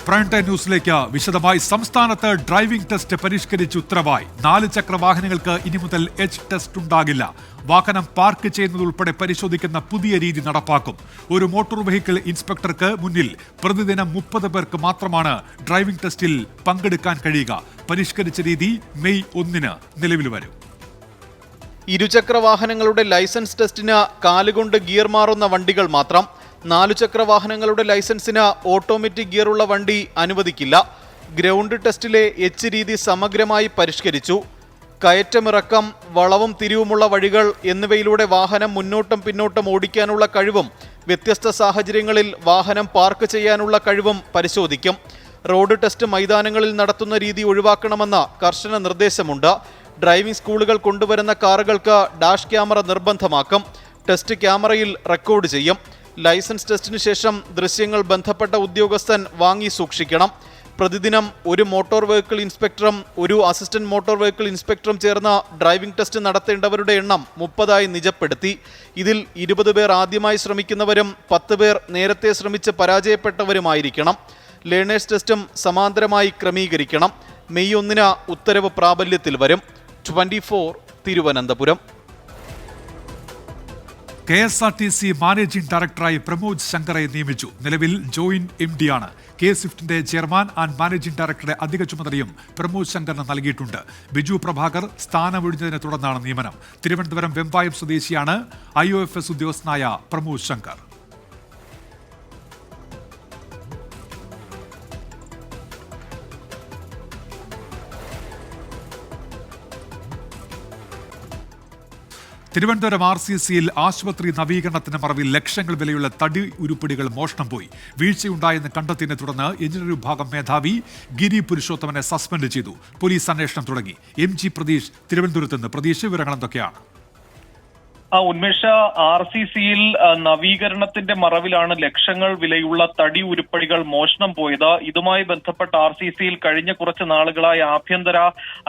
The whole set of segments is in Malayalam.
പ്രൈം ടൈം ന്യൂസിലേക്ക് വിശദമായി. സംസ്ഥാനത്ത് ഡ്രൈവിംഗ് ടെസ്റ്റ് പരിഷ്കരിച്ച് ഉത്തരവായി. 4 ചക്ര വാഹനങ്ങൾക്ക് ഇനി മുതൽ ടെസ്റ്റ് ഉണ്ടാകില്ല. വാഹനം പാർക്ക് ചെയ്യുന്നതുൾപ്പെടെ പരിശോധിക്കുന്ന പുതിയ രീതി നടപ്പാക്കും. ഒരു മോട്ടോർ വെഹിക്കിൾ ഇൻസ്പെക്ടർക്ക് മുന്നിൽ പ്രതിദിനം 30 പേർക്ക് മാത്രമാണ് ഡ്രൈവിംഗ് ടെസ്റ്റിൽ പങ്കെടുക്കാൻ കഴിയുക. പരിഷ്കരിച്ച രീതി മെയ് 1 നിലവിൽ വരും. ഇരുചക്ര വാഹനങ്ങളുടെ ലൈസൻസ് ടെസ്റ്റിന് കാലുകൊണ്ട് ഗിയർ മാറുന്ന വണ്ടികൾ മാത്രം. 4 ചക്ര വാഹനങ്ങളുടെ ലൈസൻസിന് ഓട്ടോമാറ്റിക് ഗിയറുള്ള വണ്ടി അനുവദിക്കില്ല. ഗ്രൗണ്ട് ടെസ്റ്റിലെ രീതി സമഗ്രമായി പരിഷ്കരിച്ചു. കയറ്റമിറക്കം, വളവും തിരിവുമുള്ള വഴികൾ എന്നിവയിലൂടെ വാഹനം മുന്നോട്ടും പിന്നോട്ടും ഓടിക്കാനുള്ള കഴിവും വ്യത്യസ്ത സാഹചര്യങ്ങളിൽ വാഹനം പാർക്ക് ചെയ്യാനുള്ള കഴിവും പരിശോധിക്കും. റോഡ് ടെസ്റ്റ് മൈതാനങ്ങളിൽ നടത്തുന്ന രീതി ഒഴിവാക്കണമെന്ന കർശന നിർദ്ദേശമുണ്ട്. ഡ്രൈവിംഗ് സ്കൂളുകൾ കൊണ്ടുവരുന്ന കാറുകൾക്ക് ഡാഷ് ക്യാമറ നിർബന്ധമാക്കും. ടെസ്റ്റ് ക്യാമറയിൽ റെക്കോർഡ് ചെയ്യും. ലൈസൻസ് ടെസ്റ്റിന് ശേഷം ദൃശ്യങ്ങൾ ബന്ധപ്പെട്ട ഉദ്യോഗസ്ഥൻ വാങ്ങി സൂക്ഷിക്കണം. പ്രതിദിനം ഒരു മോട്ടോർ വെഹിക്കിൾ ഇൻസ്പെക്ടറും ഒരു അസിസ്റ്റന്റ് മോട്ടോർ വെഹിക്കിൾ ഇൻസ്പെക്ടറും ചേർന്ന് ഡ്രൈവിംഗ് ടെസ്റ്റ് നടത്തേണ്ടവരുടെ എണ്ണം 30 നിജപ്പെടുത്തി. ഇതിൽ 20 പേർ ആദ്യമായി ശ്രമിക്കുന്നവരും 10 പേർ നേരത്തെ ശ്രമിച്ച് പരാജയപ്പെട്ടവരുമായിരിക്കണം. ലേണേഴ്സ് ടെസ്റ്റും സമാന്തരമായി ക്രമീകരിക്കണം. മെയ് 1 ഉത്തരവ് പ്രാബല്യത്തിൽ വരും. 24 തിരുവനന്തപുരം. KSRTC മാനേജിംഗ് ഡയറക്ടറായി പ്രമോദ് ശങ്കറെ നിയമിച്ചു. നിലവിൽ ജോയിന്റ് MD ആണ്. സ്വിഫ്റ്റിന്റെ ചെയർമാൻ ആൻഡ് മാനേജിംഗ് ഡയറക്ടറുടെ അധിക ചുമതലയും പ്രമോദ് ശങ്കറിന് നൽകിയിട്ടുണ്ട്. ബിജു പ്രഭാകർ സ്ഥാനമൊഴിഞ്ഞതിനെ തുടർന്നാണ് നിയമനം. തിരുവനന്തപുരം വെമ്പായം സ്വദേശിയാണ് IOFS ഉദ്യോഗസ്ഥനായ പ്രമോദ് ശങ്കർ. തിരുവനന്തപുരം RCCയിൽ ആശുപത്രി നവീകരണത്തിന് മറവിൽ ലക്ഷങ്ങൾ വിലയുള്ള തടി ഉരുപ്പിടികൾ മോഷണം പോയി. വീഴ്ചയുണ്ടായെന്ന് കണ്ടെത്തിയതിനെ തുടർന്ന് എഞ്ചിനീയറിംഗ് വിഭാഗം മേധാവി ഗിരി പുരുഷോത്തമനെ സസ്പെൻഡ് ചെയ്തു. പോലീസ് അന്വേഷണം തുടങ്ങി. MG പ്രതീഷ് തിരുവനന്തപുരത്ത് നിന്ന്. പ്രതീഷ്, വിവരങ്ങൾ എന്തൊക്കെയാണ്? ഉന്മേഷ, RCCയിൽ നവീകരണത്തിന്റെ മറവിലാണ് ലക്ഷങ്ങൾ വിലയുള്ള തടി ഉരുപ്പടികൾ മോഷണം പോയത്. ഇതുമായി ബന്ധപ്പെട്ട് RCCയിൽ കഴിഞ്ഞ കുറച്ച് നാളുകളായി ആഭ്യന്തര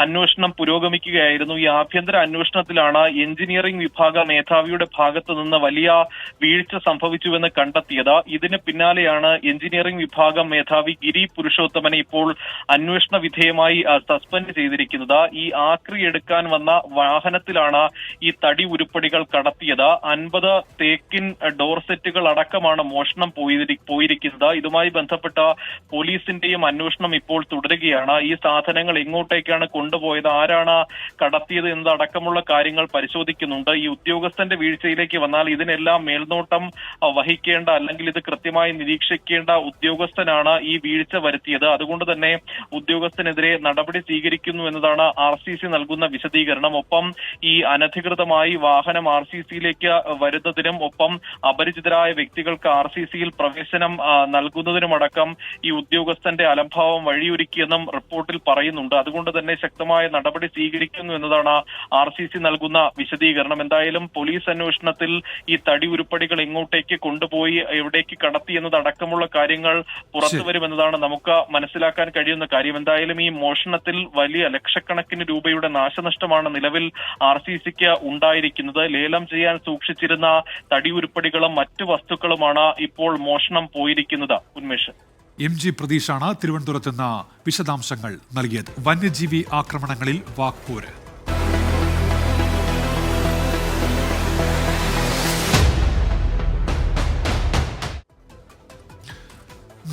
അന്വേഷണം പുരോഗമിക്കുകയായിരുന്നു. ഈ ആഭ്യന്തര അന്വേഷണത്തിലാണ് എഞ്ചിനീയറിംഗ് വിഭാഗ മേധാവിയുടെ ഭാഗത്ത് നിന്ന് വലിയ വീഴ്ച സംഭവിച്ചുവെന്ന് കണ്ടെത്തിയത്. ഇതിന് പിന്നാലെയാണ് എഞ്ചിനീയറിംഗ് വിഭാഗം മേധാവി ഗിരി പുരുഷോത്തമനെ ഇപ്പോൾ അന്വേഷണ വിധേയമായി സസ്പെൻഡ് ചെയ്തിരിക്കുന്നത്. ഈ ആക്രി എടുക്കാൻ വന്ന വാഹനത്തിലാണ് ഈ തടി ഉരുപ്പടികൾ കടത്തിയത്. 50 തേക്കിൻ ഡോർ സെറ്റുകൾ അടക്കമാണ് മോഷണം പോയിരിക്കുന്നത്. ഇതുമായി ബന്ധപ്പെട്ട പോലീസിന്റെയും അന്വേഷണം ഇപ്പോൾ തുടരുകയാണ്. ഈ സാധനങ്ങൾ എങ്ങോട്ടേക്കാണ് കൊണ്ടുപോയത്, ആരാണ് കടത്തിയത് എന്നതടക്കമുള്ള കാര്യങ്ങൾ പരിശോധിക്കുന്നുണ്ട്. ഈ ഉദ്യോഗസ്ഥന്റെ വീഴ്ചയിലേക്ക് വന്നാൽ ഇതിനെല്ലാം മേൽനോട്ടം വഹിക്കേണ്ട, അല്ലെങ്കിൽ ഇത് കൃത്യമായി നിരീക്ഷിക്കേണ്ട ഉദ്യോഗസ്ഥനാണ് ഈ വീഴ്ച വരുത്തിയത്. അതുകൊണ്ട് തന്നെ ഉദ്യോഗസ്ഥനെതിരെ നടപടി സ്വീകരിക്കുന്നു എന്നതാണ് RCC നൽകുന്ന വിശദീകരണം. ഒപ്പം ഈ അനധികൃതമായി വാഹനം RCCയിലേക്ക് വരുന്നതിനും ഒപ്പം അപരിചിതരായ വ്യക്തികൾക്ക് RCCയിൽ പ്രവേശനം നൽകുന്നതിനുമടക്കം ഈ ഉദ്യോഗസ്ഥന്റെ അലംഭാവം വഴിയൊരുക്കിയെന്നും റിപ്പോർട്ടിൽ പറയുന്നുണ്ട്. അതുകൊണ്ട് തന്നെ ശക്തമായ നടപടി സ്വീകരിക്കുന്നു എന്നതാണ് RCC നൽകുന്ന വിശദീകരണം. എന്തായാലും പോലീസ് അന്വേഷണത്തിൽ ഈ തടി ഉരുപ്പടികൾ എങ്ങോട്ടേക്ക് കൊണ്ടുപോയി, എവിടേക്ക് കടത്തി എന്നതടക്കമുള്ള കാര്യങ്ങൾ പുറത്തുവരുമെന്നതാണ് നമുക്ക് മനസ്സിലാക്കാൻ കഴിയുന്ന കാര്യം. എന്തായാലും ഈ മോഷണത്തിൽ വലിയ ലക്ഷക്കണക്കിന് രൂപയുടെ നാശനഷ്ടമാണ് നിലവിൽ RCCക്ക് ഉണ്ടായിരിക്കുന്നത്. ലേലം ചെയ്യാൻ സൂക്ഷിച്ചിരുന്ന തടി ഉരുപ്പടികളും മറ്റു വസ്തുക്കളുമാണ് ഇപ്പോൾ മോഷണം പോയിരിക്കുന്നത്. ഉന്മേഷ്, MG പ്രതീഷാണ് തിരുവനന്തപുരത്ത് നിന്ന് വിശദാംശങ്ങൾ നൽകിയത്. വന്യജീവി ആക്രമണങ്ങളിൽ വാക്പോര്.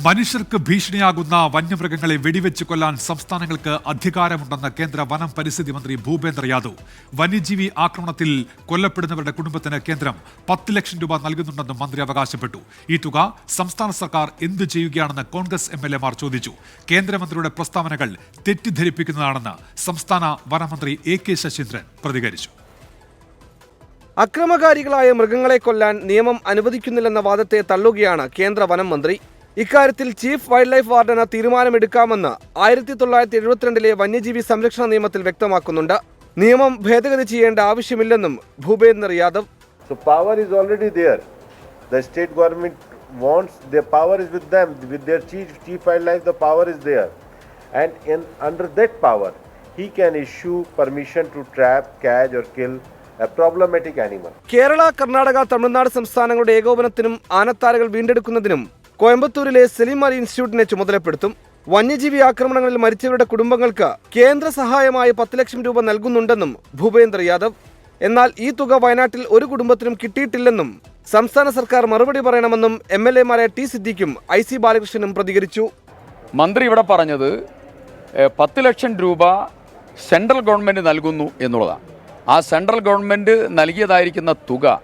മനുഷ്യർക്ക് ഭീഷണിയാകുന്ന വന്യമൃഗങ്ങളെ വെടിവെച്ച് കൊല്ലാൻ സംസ്ഥാനങ്ങൾക്ക് അധികാരമുണ്ടെന്ന് കേന്ദ്ര വനം പരിസ്ഥിതി മന്ത്രി ഭൂപേന്ദ്ര യാദവ്. വന്യജീവി ആക്രമണത്തിൽ കൊല്ലപ്പെടുന്നവരുടെ കുടുംബത്തിന് കേന്ദ്രം 10 ലക്ഷം രൂപ നൽകുന്നുണ്ടെന്നും മന്ത്രി അവകാശപ്പെട്ടു. ഈ തുക സംസ്ഥാന സർക്കാർ എന്തു ചെയ്യുകയാണെന്ന് കോൺഗ്രസ് MLA മാർ ചോദിച്ചു. കേന്ദ്രമന്ത്രിയുടെ പ്രസ്താവനകൾ തെറ്റിദ്ധരിപ്പിക്കുന്നതാണെന്ന് സംസ്ഥാന വനമന്ത്രി AK ശശീന്ദ്രൻ പ്രതികരിച്ചു. അക്രമകാരികളായ മൃഗങ്ങളെ കൊല്ലാൻ നിയമം അനുവദിക്കുന്നില്ലെന്ന വാദത്തെ തള്ളുകയാണ് കേന്ദ്ര വനം മന്ത്രി. ഇക്കാര്യത്തിൽ ചീഫ് വൈൽഡ് ലൈഫ് വാർഡന് തീരുമാനമെടുക്കാമെന്ന് 1972 വന്യജീവി സംരക്ഷണ നിയമത്തിൽ വ്യക്തമാക്കുന്നുണ്ട്. നിയമം ഭേദഗതി ചെയ്യേണ്ട ആവശ്യമില്ലെന്നും Bhupendra Yadav. So power is already there. The state government wants, the power is with them, with their chief wildlife, the power is there. And under that power, he can issue permission to trap, catch or kill a problematic animal. Kerala, Karnataka, Tamil Nadu സംസ്ഥാനങ്ങളുടെ ഏകോപനത്തിനും ആനത്താരകൾ വീണ്ടെടുക്കുന്നതിനും കോയമ്പത്തൂരിലെ സലീം അലി ഇൻസ്റ്റിറ്റ്യൂട്ടിനെ ചുമതലപ്പെടുത്തും. വന്യജീവി ആക്രമണങ്ങളിൽ മരിച്ചവരുടെ കുടുംബങ്ങൾക്ക് കേന്ദ്ര സഹായമായി 10 ലക്ഷം രൂപ നൽകുന്നുണ്ടെന്നും ഭൂപേന്ദ്ര യാദവ്. എന്നാൽ ഈ തുക വയനാട്ടിൽ ഒരു കുടുംബത്തിനും കിട്ടിയിട്ടില്ലെന്നും സംസ്ഥാന സർക്കാർ മറുപടി പറയണമെന്നും MLA-മാരായ ടി സിദ്ദീഖും IC ബാലകൃഷ്ണനും പ്രതികരിച്ചു. മന്ത്രി ഇവിടെ പറഞ്ഞത് 10 ലക്ഷം രൂപ സെൻട്രൽ ഗവൺമെൻറ് നൽകുന്നു എന്നുള്ളതാണ്. ആ സെൻട്രൽ ഗവൺമെൻറ് നൽകിയതായിരിക്കുന്ന തുക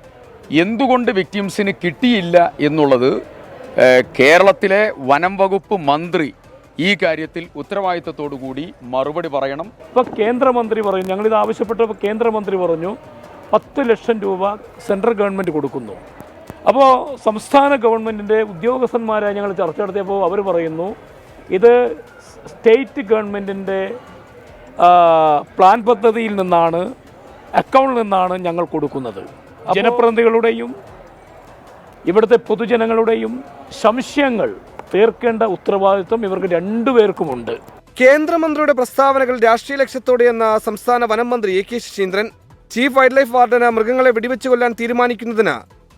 എന്തുകൊണ്ട് വിക്ടിംസിന് കിട്ടിയില്ല എന്നുള്ളത് കേരളത്തിലെ വനം വകുപ്പ് മന്ത്രി ഈ കാര്യത്തിൽ ഉത്തരവാദിത്തത്തോടു കൂടി മറുപടി പറയണം. ഇപ്പോൾ കേന്ദ്രമന്ത്രി പറഞ്ഞു, ഞങ്ങളിത് ആവശ്യപ്പെട്ടപ്പോൾ കേന്ദ്രമന്ത്രി പറഞ്ഞു 10 ലക്ഷം രൂപ സെൻട്രൽ ഗവൺമെൻറ് കൊടുക്കുന്നു. അപ്പോൾ സംസ്ഥാന ഗവൺമെൻറ്റിൻ്റെ ഉദ്യോഗസ്ഥന്മാരായി ഞങ്ങൾ ചർച്ച നടത്തിയപ്പോൾ അവർ പറയുന്നു ഇത് സ്റ്റേറ്റ് ഗവൺമെൻറ്റിൻ്റെ പ്ലാൻ പദ്ധതിയിൽ നിന്നാണ്, അക്കൗണ്ടിൽ നിന്നാണ് ഞങ്ങൾ കൊടുക്കുന്നത്. ജനപ്രതിനിധികളുടെയും ഇവിടുത്തെ പൊതുജനങ്ങളുടെയും സംശയങ്ങൾ തീർക്കേണ്ട ഉത്തരവാദിത്വം ഇവർക്ക് രണ്ടുപേർക്കുമുണ്ട്. കേന്ദ്രമന്ത്രിയുടെ പ്രസ്താവനകൾ രാഷ്ട്രീയ ലക്ഷ്യത്തോടെയെന്ന സംസ്ഥാന വനം മന്ത്രി AK Saseendran. Chief wildlife വാർഡന് മൃഗങ്ങളെ വെടിവെച്ചു കൊല്ലാൻ തീരുമാനിക്കുന്നതിന്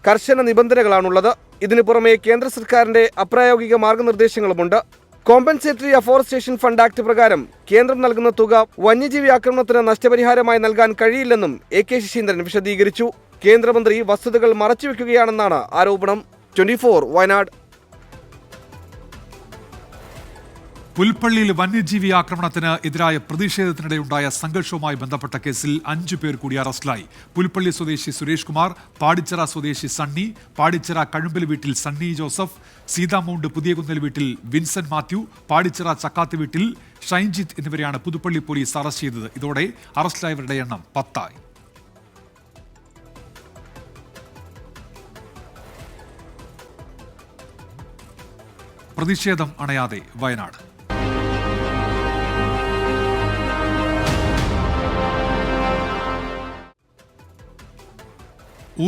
കർശന നിബന്ധനകളാണുള്ളത്. ഇതിനു പുറമെ കേന്ദ്ര സർക്കാരിന്റെ അപ്രായോഗിക മാർഗനിർദ്ദേശങ്ങളുമുണ്ട്. കോമ്പൻസേറ്ററി അഫോറസ്റ്റേഷൻ ഫണ്ട് ആക്ട് പ്രകാരം കേന്ദ്രം നൽകുന്ന തുക വന്യജീവി ആക്രമണത്തിന് നഷ്ടപരിഹാരമായി നൽകാൻ കഴിയില്ലെന്നും AK ശശീന്ദ്രൻ വിശദീകരിച്ചു. കേന്ദ്രമന്ത്രി വസ്തുതകൾ മറച്ചുവെക്കുകയാണെന്നാണ് ആരോപണം. 24 വയനാട്. പുൽപ്പള്ളിയിൽ വന്യജീവി ആക്രമണത്തിന് എതിരായ പ്രതിഷേധത്തിനിടെയുണ്ടായ സംഘർഷവുമായി ബന്ധപ്പെട്ട കേസിൽ 5 പേർ കൂടി അറസ്റ്റിലായി. പുൽപ്പള്ളി സ്വദേശി സുരേഷ് കുമാർ, പാടിച്ചിറ സ്വദേശി സണ്ണി, പാടിച്ചിറ കഴുമ്പൽ വീട്ടിൽ സണ്ണി ജോസഫ്, സീതാമൗണ്ട് പുതിയകുന്നൽ വീട്ടിൽ വിൻസെന്റ് മാത്യു, പാടിച്ചിറ ചക്കാത്ത് വീട്ടിൽ ഷൈൻജിത്ത് എന്നിവരെയാണ് പുതുപ്പള്ളി പോലീസ് അറസ്റ്റ് ചെയ്തത്. ഇതോടെ അറസ്റ്റിലായവരുടെ എണ്ണം 10 ആയി. പ്രതിഷേധം അണയാതെ വയനാട്.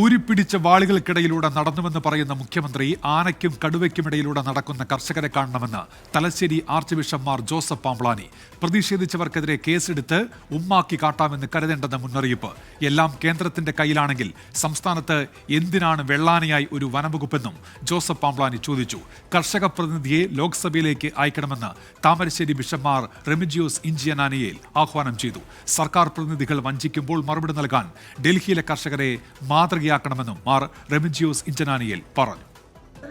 ഊരിപ്പിടിച്ച വാളുകൾക്കിടയിലൂടെ നടന്നുവെന്ന് പറയുന്ന മുഖ്യമന്ത്രി ആനയ്ക്കും കടുവയ്ക്കുമിടയിലൂടെ നടക്കുന്ന കർഷകരെ കാണണമെന്ന് Thalassery archbishop Mar Joseph Pamplani. പ്രതിഷേധിച്ചവർക്കെതിരെ കേസെടുത്ത് ഉമ്മാക്കി കാട്ടാമെന്ന് കരുതേണ്ടെന്ന മുന്നറിയിപ്പ്. എല്ലാം കേന്ദ്രത്തിന്റെ കയ്യിലാണെങ്കിൽ സംസ്ഥാനത്ത് എന്തിനാണ് വെള്ളാനയായി ഒരു വനംവകുപ്പെന്നും ജോസഫ് പാംപ്ലാനി ചോദിച്ചു. കർഷക പ്രതിനിധിയെ ലോക്സഭയിലേക്ക് അയക്കണമെന്ന് താമരശ്ശേരി ബിഷപ്പ്മാർ റെമിജിയോസ് ഇഞ്ചിയനാനിയയിൽ ആഹ്വാനം ചെയ്തു. സർക്കാർ പ്രതിനിധികൾ വഞ്ചിക്കുമ്പോൾ മറുപടി നൽകാൻ ഡൽഹിയിലെ കർഷകരെ മാതൃകയാക്കണമെന്നും മാർ റെമിജിയോസ് ഇഞ്ചനാനിയൽ പറഞ്ഞു.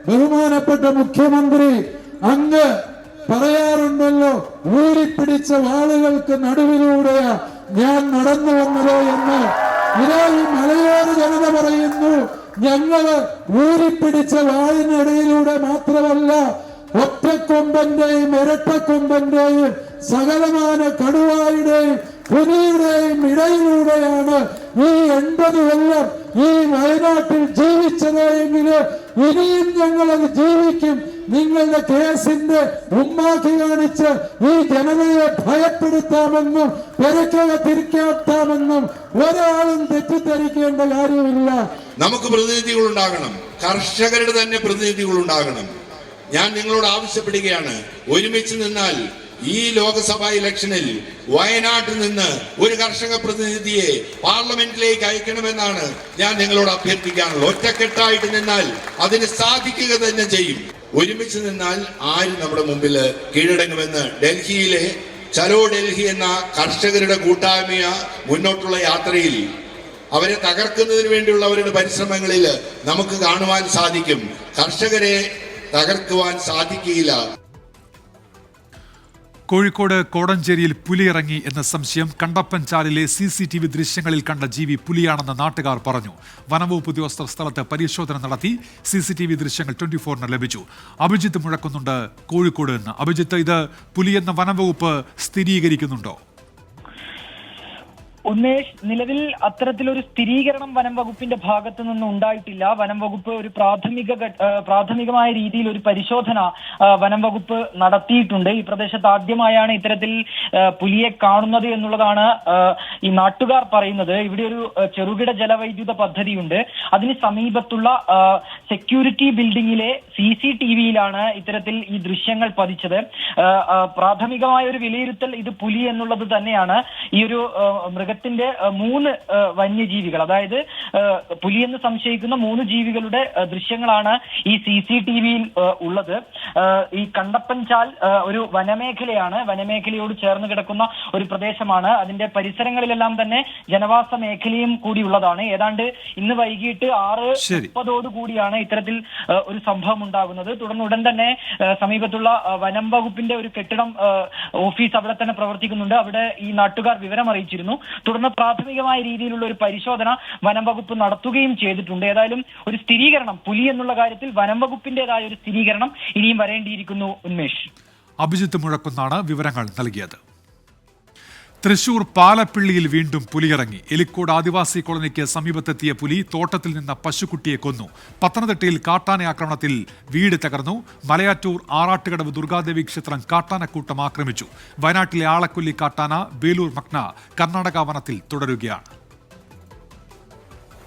ബഹുമാനപ്പെട്ട മുഖ്യമന്ത്രി അങ്ങ് പറയാറുണ്ടല്ലോ, ഊരിപ്പിടിച്ച വാളുകൾക്ക് നടുവിലൂടെ ഞാൻ നടന്നു വന്നതോ എന്ന്. ഇതാ ഈ മലയോര ജനത പറയുന്നു, ഞങ്ങള് ഊരിപ്പിടിച്ച വാളിനിടയിലൂടെ മാത്രമല്ല ഒറ്റക്കൊമ്പന്റെയും ഇരട്ടക്കൊമ്പന്റെയും സകലമാന കടുവായുടെയും പുലിയുടെയും ഇടയിലൂടെയാണ് ഈ 80 കൊല്ലം ഈ വയനാട്ടിൽ ജീവിച്ചത് എങ്കിൽ ഇനിയും ഞങ്ങളത് ജീവിക്കും. നിങ്ങളുടെ കേസിന്റെ ഉമ്മാക്കി കാണിച്ച് ഈ ജനതയെ ഭയപ്പെടുത്താമെന്നും പെരക്കകത്തിരിക്കാമെന്നും ഒരാളും തെറ്റിദ്ധരിക്കേണ്ട കാര്യമില്ല. നമുക്ക് പ്രതിനിധികൾ ഉണ്ടാകണം, കർഷകരുടെ തന്നെ പ്രതിനിധികൾ ഉണ്ടാകണം. ഞാൻ നിങ്ങളോട് ആവശ്യപ്പെടുകയാണ്, ഒരുമിച്ച് നിന്നാൽ ഈ ലോക്സഭാ ഇലക്ഷനിൽ വയനാട്ടിൽ നിന്ന് ഒരു കർഷക പ്രതിനിധിയെ പാർലമെന്റിലേക്ക് അയക്കണമെന്നാണ് ഞാൻ നിങ്ങളോട് അഭ്യർത്ഥിക്കാനുള്ളത്. ഒറ്റക്കെട്ടായിട്ട് നിന്നാൽ അതിന് സാധിക്കുക തന്നെ ചെയ്യും. ഒരുമിച്ച് നിന്നാൽ ആരും നമ്മുടെ മുമ്പിൽ കീഴടങ്ങുമെന്ന് ഡൽഹിയിലെ ചലോ ഡൽഹി എന്ന കർഷകരുടെ കൂട്ടായ്മ മുന്നോട്ടുള്ള യാത്രയിൽ അവരെ തകർക്കുന്നതിന് വേണ്ടിയുള്ള അവരുടെ പരിശ്രമങ്ങളിൽ നമുക്ക് കാണുവാൻ സാധിക്കും. കർഷകരെ തകർക്കുവാൻ സാധിക്കില്ല. കോഴിക്കോട് കോടഞ്ചേരിയിൽ പുലിയിറങ്ങി എന്ന സംശയം. കണ്ടപ്പൻചാലിലെ CCTV ദൃശ്യങ്ങളിൽ കണ്ട ജീവി പുലിയാണെന്ന് നാട്ടുകാർ പറഞ്ഞു. വനംവകുപ്പ് ഉദ്യോഗസ്ഥർ സ്ഥലത്ത് പരിശോധന നടത്തി. CCTV ദൃശ്യങ്ങൾ 24-ന് ലഭിച്ചു. അഭിജിത്ത് മുഴക്കുന്നുണ്ട് കോഴിക്കോട് നിന്ന്. അഭിജിത്ത്, ഇത് പുലിയെന്ന വനംവകുപ്പ് സ്ഥിരീകരിക്കുന്നുണ്ടോ? ഉന്മേഷ്, നിലവിൽ അത്തരത്തിലൊരു സ്ഥിരീകരണം വനം വകുപ്പിന്റെ ഭാഗത്തു നിന്ന് ഉണ്ടായിട്ടില്ല. വനം വകുപ്പ് ഒരു പ്രാഥമികമായ രീതിയിൽ ഒരു പരിശോധന വനം വകുപ്പ് നടത്തിയിട്ടുണ്ട്. ഈ പ്രദേശത്ത് ആദ്യമായാണ് ഇത്തരത്തിൽ പുലിയെ കാണുന്നത് എന്നുള്ളതാണ് ഈ നാട്ടുകാർ പറയുന്നത്. ഇവിടെ ഒരു ചെറുകിട ജലവൈദ്യുത പദ്ധതിയുണ്ട്. അതിന് സമീപത്തുള്ള സെക്യൂരിറ്റി ബിൽഡിംഗിലെ CCTVയിലാണ് ഇത്തരത്തിൽ ഈ ദൃശ്യങ്ങൾ പതിച്ചത്. പ്രാഥമികമായ ഒരു വിലയിരുത്തൽ ഇത് പുലി എന്നുള്ളത് തന്നെയാണ്. ഈ ഒരു മൃഗത്തിന്റെ 3 വന്യജീവികൾ, അതായത് പുലിയെന്ന് സംശയിക്കുന്ന 3 ജീവികളുടെ ദൃശ്യങ്ങളാണ് ഈ CCTVയിൽ ഉള്ളത്. ഈ കണ്ടപ്പൻചാൽ ഒരു വനമേഖലയാണ്, വനമേഖലയോട് ചേർന്ന് കിടക്കുന്ന ഒരു പ്രദേശമാണ്. അതിന്റെ പരിസരങ്ങളിലെല്ലാം തന്നെ ജനവാസ മേഖലയും കൂടി ഉള്ളതാണ്. ഏതാണ്ട് ഇന്ന് വൈകിട്ട് 6:30 കൂടിയാണ് ഇത്തരത്തിൽ ഒരു സംഭവം ഉണ്ടാകുന്നത്. തുടർന്ന് ഉടൻ തന്നെ സമീപത്തുള്ള വനം വകുപ്പിന്റെ ഒരു കെട്ടിടം ഓഫീസ് അവിടെ തന്നെ പ്രവർത്തിക്കുന്നുണ്ട്. അവിടെ ഈ നാട്ടുകാർ വിവരം അറിയിച്ചിരുന്നു. തുടർന്ന് പ്രാഥമികമായ രീതിയിലുള്ള ഒരു പരിശോധന വനം വകുപ്പ് നടത്തുകയും ചെയ്തിട്ടുണ്ട്. ഏതായാലും ഒരു സ്ഥിരീകരണം, പുലി എന്നുള്ള കാര്യത്തിൽ വനം വകുപ്പിന്റേതായ ഒരു സ്ഥിരീകരണം ഇനിയും വരേണ്ടിയിരിക്കുന്നു. ഉന്മേഷ്. അഭിജിത്ത് മുഴക്കുന്നാണ് വിവരങ്ങൾ നൽകിയത്. തൃശൂർ പാലപ്പിള്ളിയിൽ വീണ്ടും പുലിയിറങ്ങി. എലിക്കോട് ആദിവാസി കോളനിക്ക് സമീപത്തെത്തിയ പുലി തോട്ടത്തിൽ നിന്ന് പശുക്കുട്ടിയെ കൊന്നു. പത്തനംതിട്ടയിൽ കാട്ടാന ആക്രമണത്തിൽ വീട് തകർന്നു. മലയാറ്റൂർ ആറാട്ടുകടവ് ദുർഗാദേവി ക്ഷേത്രം കാട്ടാനക്കൂട്ടം ആക്രമിച്ചു. വയനാട്ടിലെ ആളക്കൊല്ലി കാട്ടാന വേലൂർ മഗ്ന കർണാടക വനത്തിൽ തുടരുകയാണ്.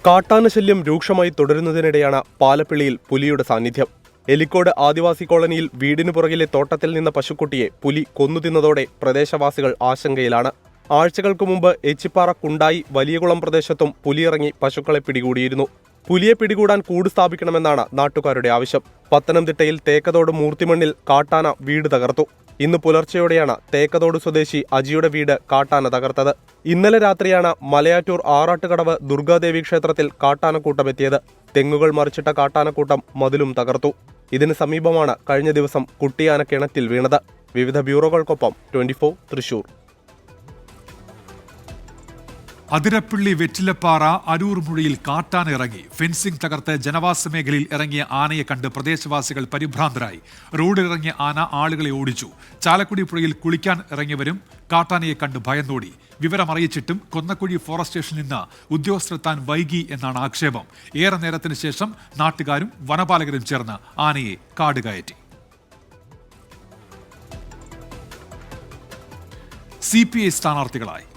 കാട്ടാന ശല്യം രൂക്ഷമായി തുടരുന്നതിനിടെയാണ് പാലപ്പിള്ളിയിൽ പുലിയുടെ സാന്നിധ്യം. എലിക്കോട് ആദിവാസി കോളനിയിൽ വീടിനു പുറകിലെ തോട്ടത്തിൽ നിന്ന പശുക്കുട്ടിയെ പുലി കൊന്നുതിന്നതോടെ പ്രദേശവാസികൾ ആശങ്കയിലാണ്. ആഴ്ചകൾക്ക് മുമ്പ് എച്ചിപ്പാറ കുണ്ടായി വലിയകുളം പ്രദേശത്തും പുലിയിറങ്ങി പശുക്കളെ പിടികൂടിയിരുന്നു. പുലിയെ പിടികൂടാൻ കൂട് സ്ഥാപിക്കണമെന്നാണ് നാട്ടുകാരുടെ ആവശ്യം. പത്തനംതിട്ടയിൽ തേക്കതോട് മൂർത്തിമണ്ണിൽ കാട്ടാന വീട് തകർത്തു. ഇന്ന് പുലർച്ചെയോടെയാണ് തേക്കതോട് സ്വദേശി അജിയുടെ വീട് കാട്ടാന തകർത്തത്. ഇന്നലെ രാത്രിയാണ് മലയാറ്റൂർ ആറാട്ടുകടവ് ദുർഗാദേവി ക്ഷേത്രത്തിൽ കാട്ടാനക്കൂട്ടമെത്തിയത്. തെങ്ങുകൾ മറിച്ചിട്ട കാട്ടാനക്കൂട്ടം മതിലും തകർത്തു. ഇതിന് സമീപമാണ് കഴിഞ്ഞ ദിവസം കുട്ടിയാന കിണറ്റിൽ വീണത്. വിവിധ ബ്യൂറോകൾക്കൊപ്പം 24 തൃശൂർ. അതിരപ്പള്ളി വെറ്റിലപ്പാറ അരൂർ മുഴിയിൽ കാട്ടാന ഇറങ്ങി. ഫെൻസിംഗ് തകർത്ത് ജനവാസ മേഖലയിൽ ഇറങ്ങിയ ആനയെ കണ്ട് പ്രദേശവാസികൾ പരിഭ്രാന്തരായി. റോഡിലിറങ്ങിയ ആന ആളുകളെ ഓടിച്ചു. ചാലക്കുടി പുഴയിൽ കുളിക്കാൻ ഇറങ്ങിയവരും കാട്ടാനയെ കണ്ട് ഭയന്നോടി. വിവരമറിയിച്ചിട്ടും കൊന്നക്കുഴി ഫോറസ്റ്റ് സ്റ്റേഷനിൽ നിന്ന് ഉദ്യോഗസ്ഥരെത്താൻ വൈകി എന്നാണ് ആക്ഷേപം. ഏറെ നേരത്തിന് ശേഷം നാട്ടുകാരും വനപാലകരും ചേർന്ന് ആനയെ കാടുകയറ്റി. CPI സ്ഥാനാർത്ഥികളായി.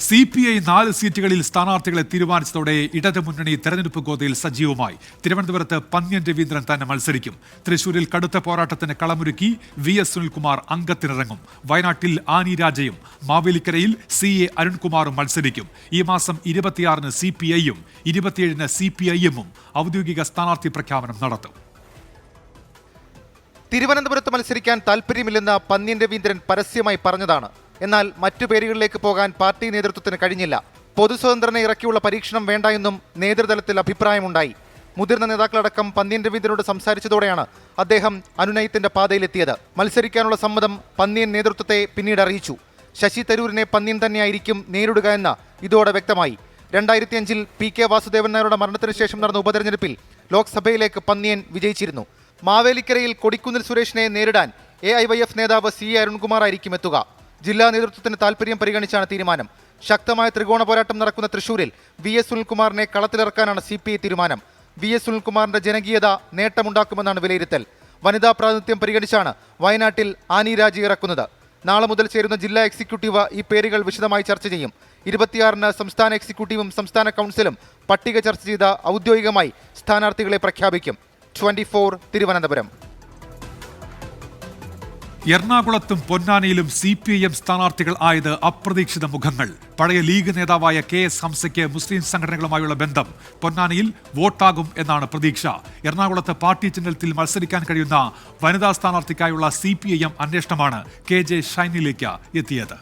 CPI 4 സീറ്റുകളിൽ സ്ഥാനാർത്ഥികളെ തീരുമാനിച്ചതോടെ ഇടതുമുന്നണി തെരഞ്ഞെടുപ്പ് ഗോതയിൽ സജീവമായി. തിരുവനന്തപുരത്ത് പന്ന്യൻ രവീന്ദ്രൻ തന്നെ മത്സരിക്കും. തൃശൂരിൽ കടുത്ത പോരാട്ടത്തിന് കളമൊരുക്കി VS സുനിൽകുമാർ അംഗത്തിനിറങ്ങും. വയനാട്ടിൽ ആനി രാജയും മാവേലിക്കരയിൽ CA അരുൺകുമാറും മത്സരിക്കും. ഈ മാസം 26-ന് CPI-യും 27-ന് CPIM-ഉം ഔദ്യോഗിക സ്ഥാനാർത്ഥി പ്രഖ്യാപനം നടത്തും. തിരുവനന്തപുരത്ത് മത്സരിക്കാൻ താൽപ്പര്യമില്ലെന്ന് പന്ന്യൻ രവീന്ദ്രൻ പരസ്യമായി പറഞ്ഞതാണ്. എന്നാൽ മറ്റു പേരുകളിലേക്ക് പോകാൻ പാർട്ടി നേതൃത്വത്തിന് കഴിഞ്ഞില്ല. പൊതുസ്വതന്ത്രനെ ഇറക്കിയുള്ള പരീക്ഷണം വേണ്ട എന്നും നേതൃതലത്തിൽ അഭിപ്രായമുണ്ടായി. മുതിർന്ന നേതാക്കളടക്കം പന്ന്യൻ രവീന്ദ്രനോട് സംസാരിച്ചതോടെയാണ് അദ്ദേഹം അനുനയത്തിന്റെ പാതയിലെത്തിയത്. മത്സരിക്കാനുള്ള സമ്മതം പന്ന്യൻ നേതൃത്വത്തെ പിന്നീട് അറിയിച്ചു. ശശി തരൂരിനെ പന്ന്യൻ തന്നെയായിരിക്കും നേരിടുക എന്ന് ഇതോടെ വ്യക്തമായി. 2005-ൽ PK വാസുദേവൻ നായരുടെ മരണത്തിന് ശേഷം നടന്ന ഉപതെരഞ്ഞെടുപ്പിൽ ലോക്സഭയിലേക്ക് പന്ന്യൻ വിജയിച്ചിരുന്നു. മാവേലിക്കരയിൽ കൊടിക്കുന്നിൽ സുരേഷിനെ നേരിടാൻ AIYF നേതാവ് CA അരുൺകുമാറായിരിക്കും എത്തുക. ജില്ലാ നേതൃത്വത്തിന് താൽപര്യം പരിഗണിച്ചാണ് തീരുമാനം. ശക്തമായ ത്രികോണ പോരാട്ടം നടക്കുന്ന തൃശൂരിൽ VS സുനിൽകുമാറിനെ കളത്തിലിറക്കാനാണ് CPI തീരുമാനം. VS സുനിൽകുമാറിന്റെ ജനകീയത നേട്ടമുണ്ടാക്കുമെന്നാണ് വിലയിരുത്തൽ. വനിതാ പ്രാതിനിധ്യം പരിഗണിച്ചാണ് വയനാട്ടിൽ ആനി രാജ ഇറക്കുന്നത്. നാളെ മുതൽ ചേരുന്ന ജില്ലാ എക്സിക്യൂട്ടീവ് ഈ പേരുകൾ വിശദമായി ചർച്ച ചെയ്യും. 26-ന് സംസ്ഥാന എക്സിക്യൂട്ടീവും സംസ്ഥാന കൗൺസിലും പട്ടിക ചർച്ച ചെയ്ത് ഔദ്യോഗികമായി സ്ഥാനാർത്ഥികളെ പ്രഖ്യാപിക്കും. 24 തിരുവനന്തപുരം. എറണാകുളത്തും പൊന്നാനിയിലും CPIM സ്ഥാനാർത്ഥികൾ ആയത് അപ്രതീക്ഷിത മുഖങ്ങൾ. പഴയ ലീഗ് നേതാവായ KS ഹംസയ്ക്ക് മുസ്ലിം സംഘടനകളുമായുള്ള ബന്ധം പൊന്നാനിയിൽ വോട്ടാകും എന്നാണ് പ്രതീക്ഷ. എറണാകുളത്ത് പാർട്ടി ചിഹ്നത്തിൽ മത്സരിക്കാൻ കഴിയുന്ന വനിതാ സ്ഥാനാർത്ഥിക്കായുള്ള CPIM അന്വേഷണമാണ് KJ ഷൈനിലേക്ക് എത്തിയത്.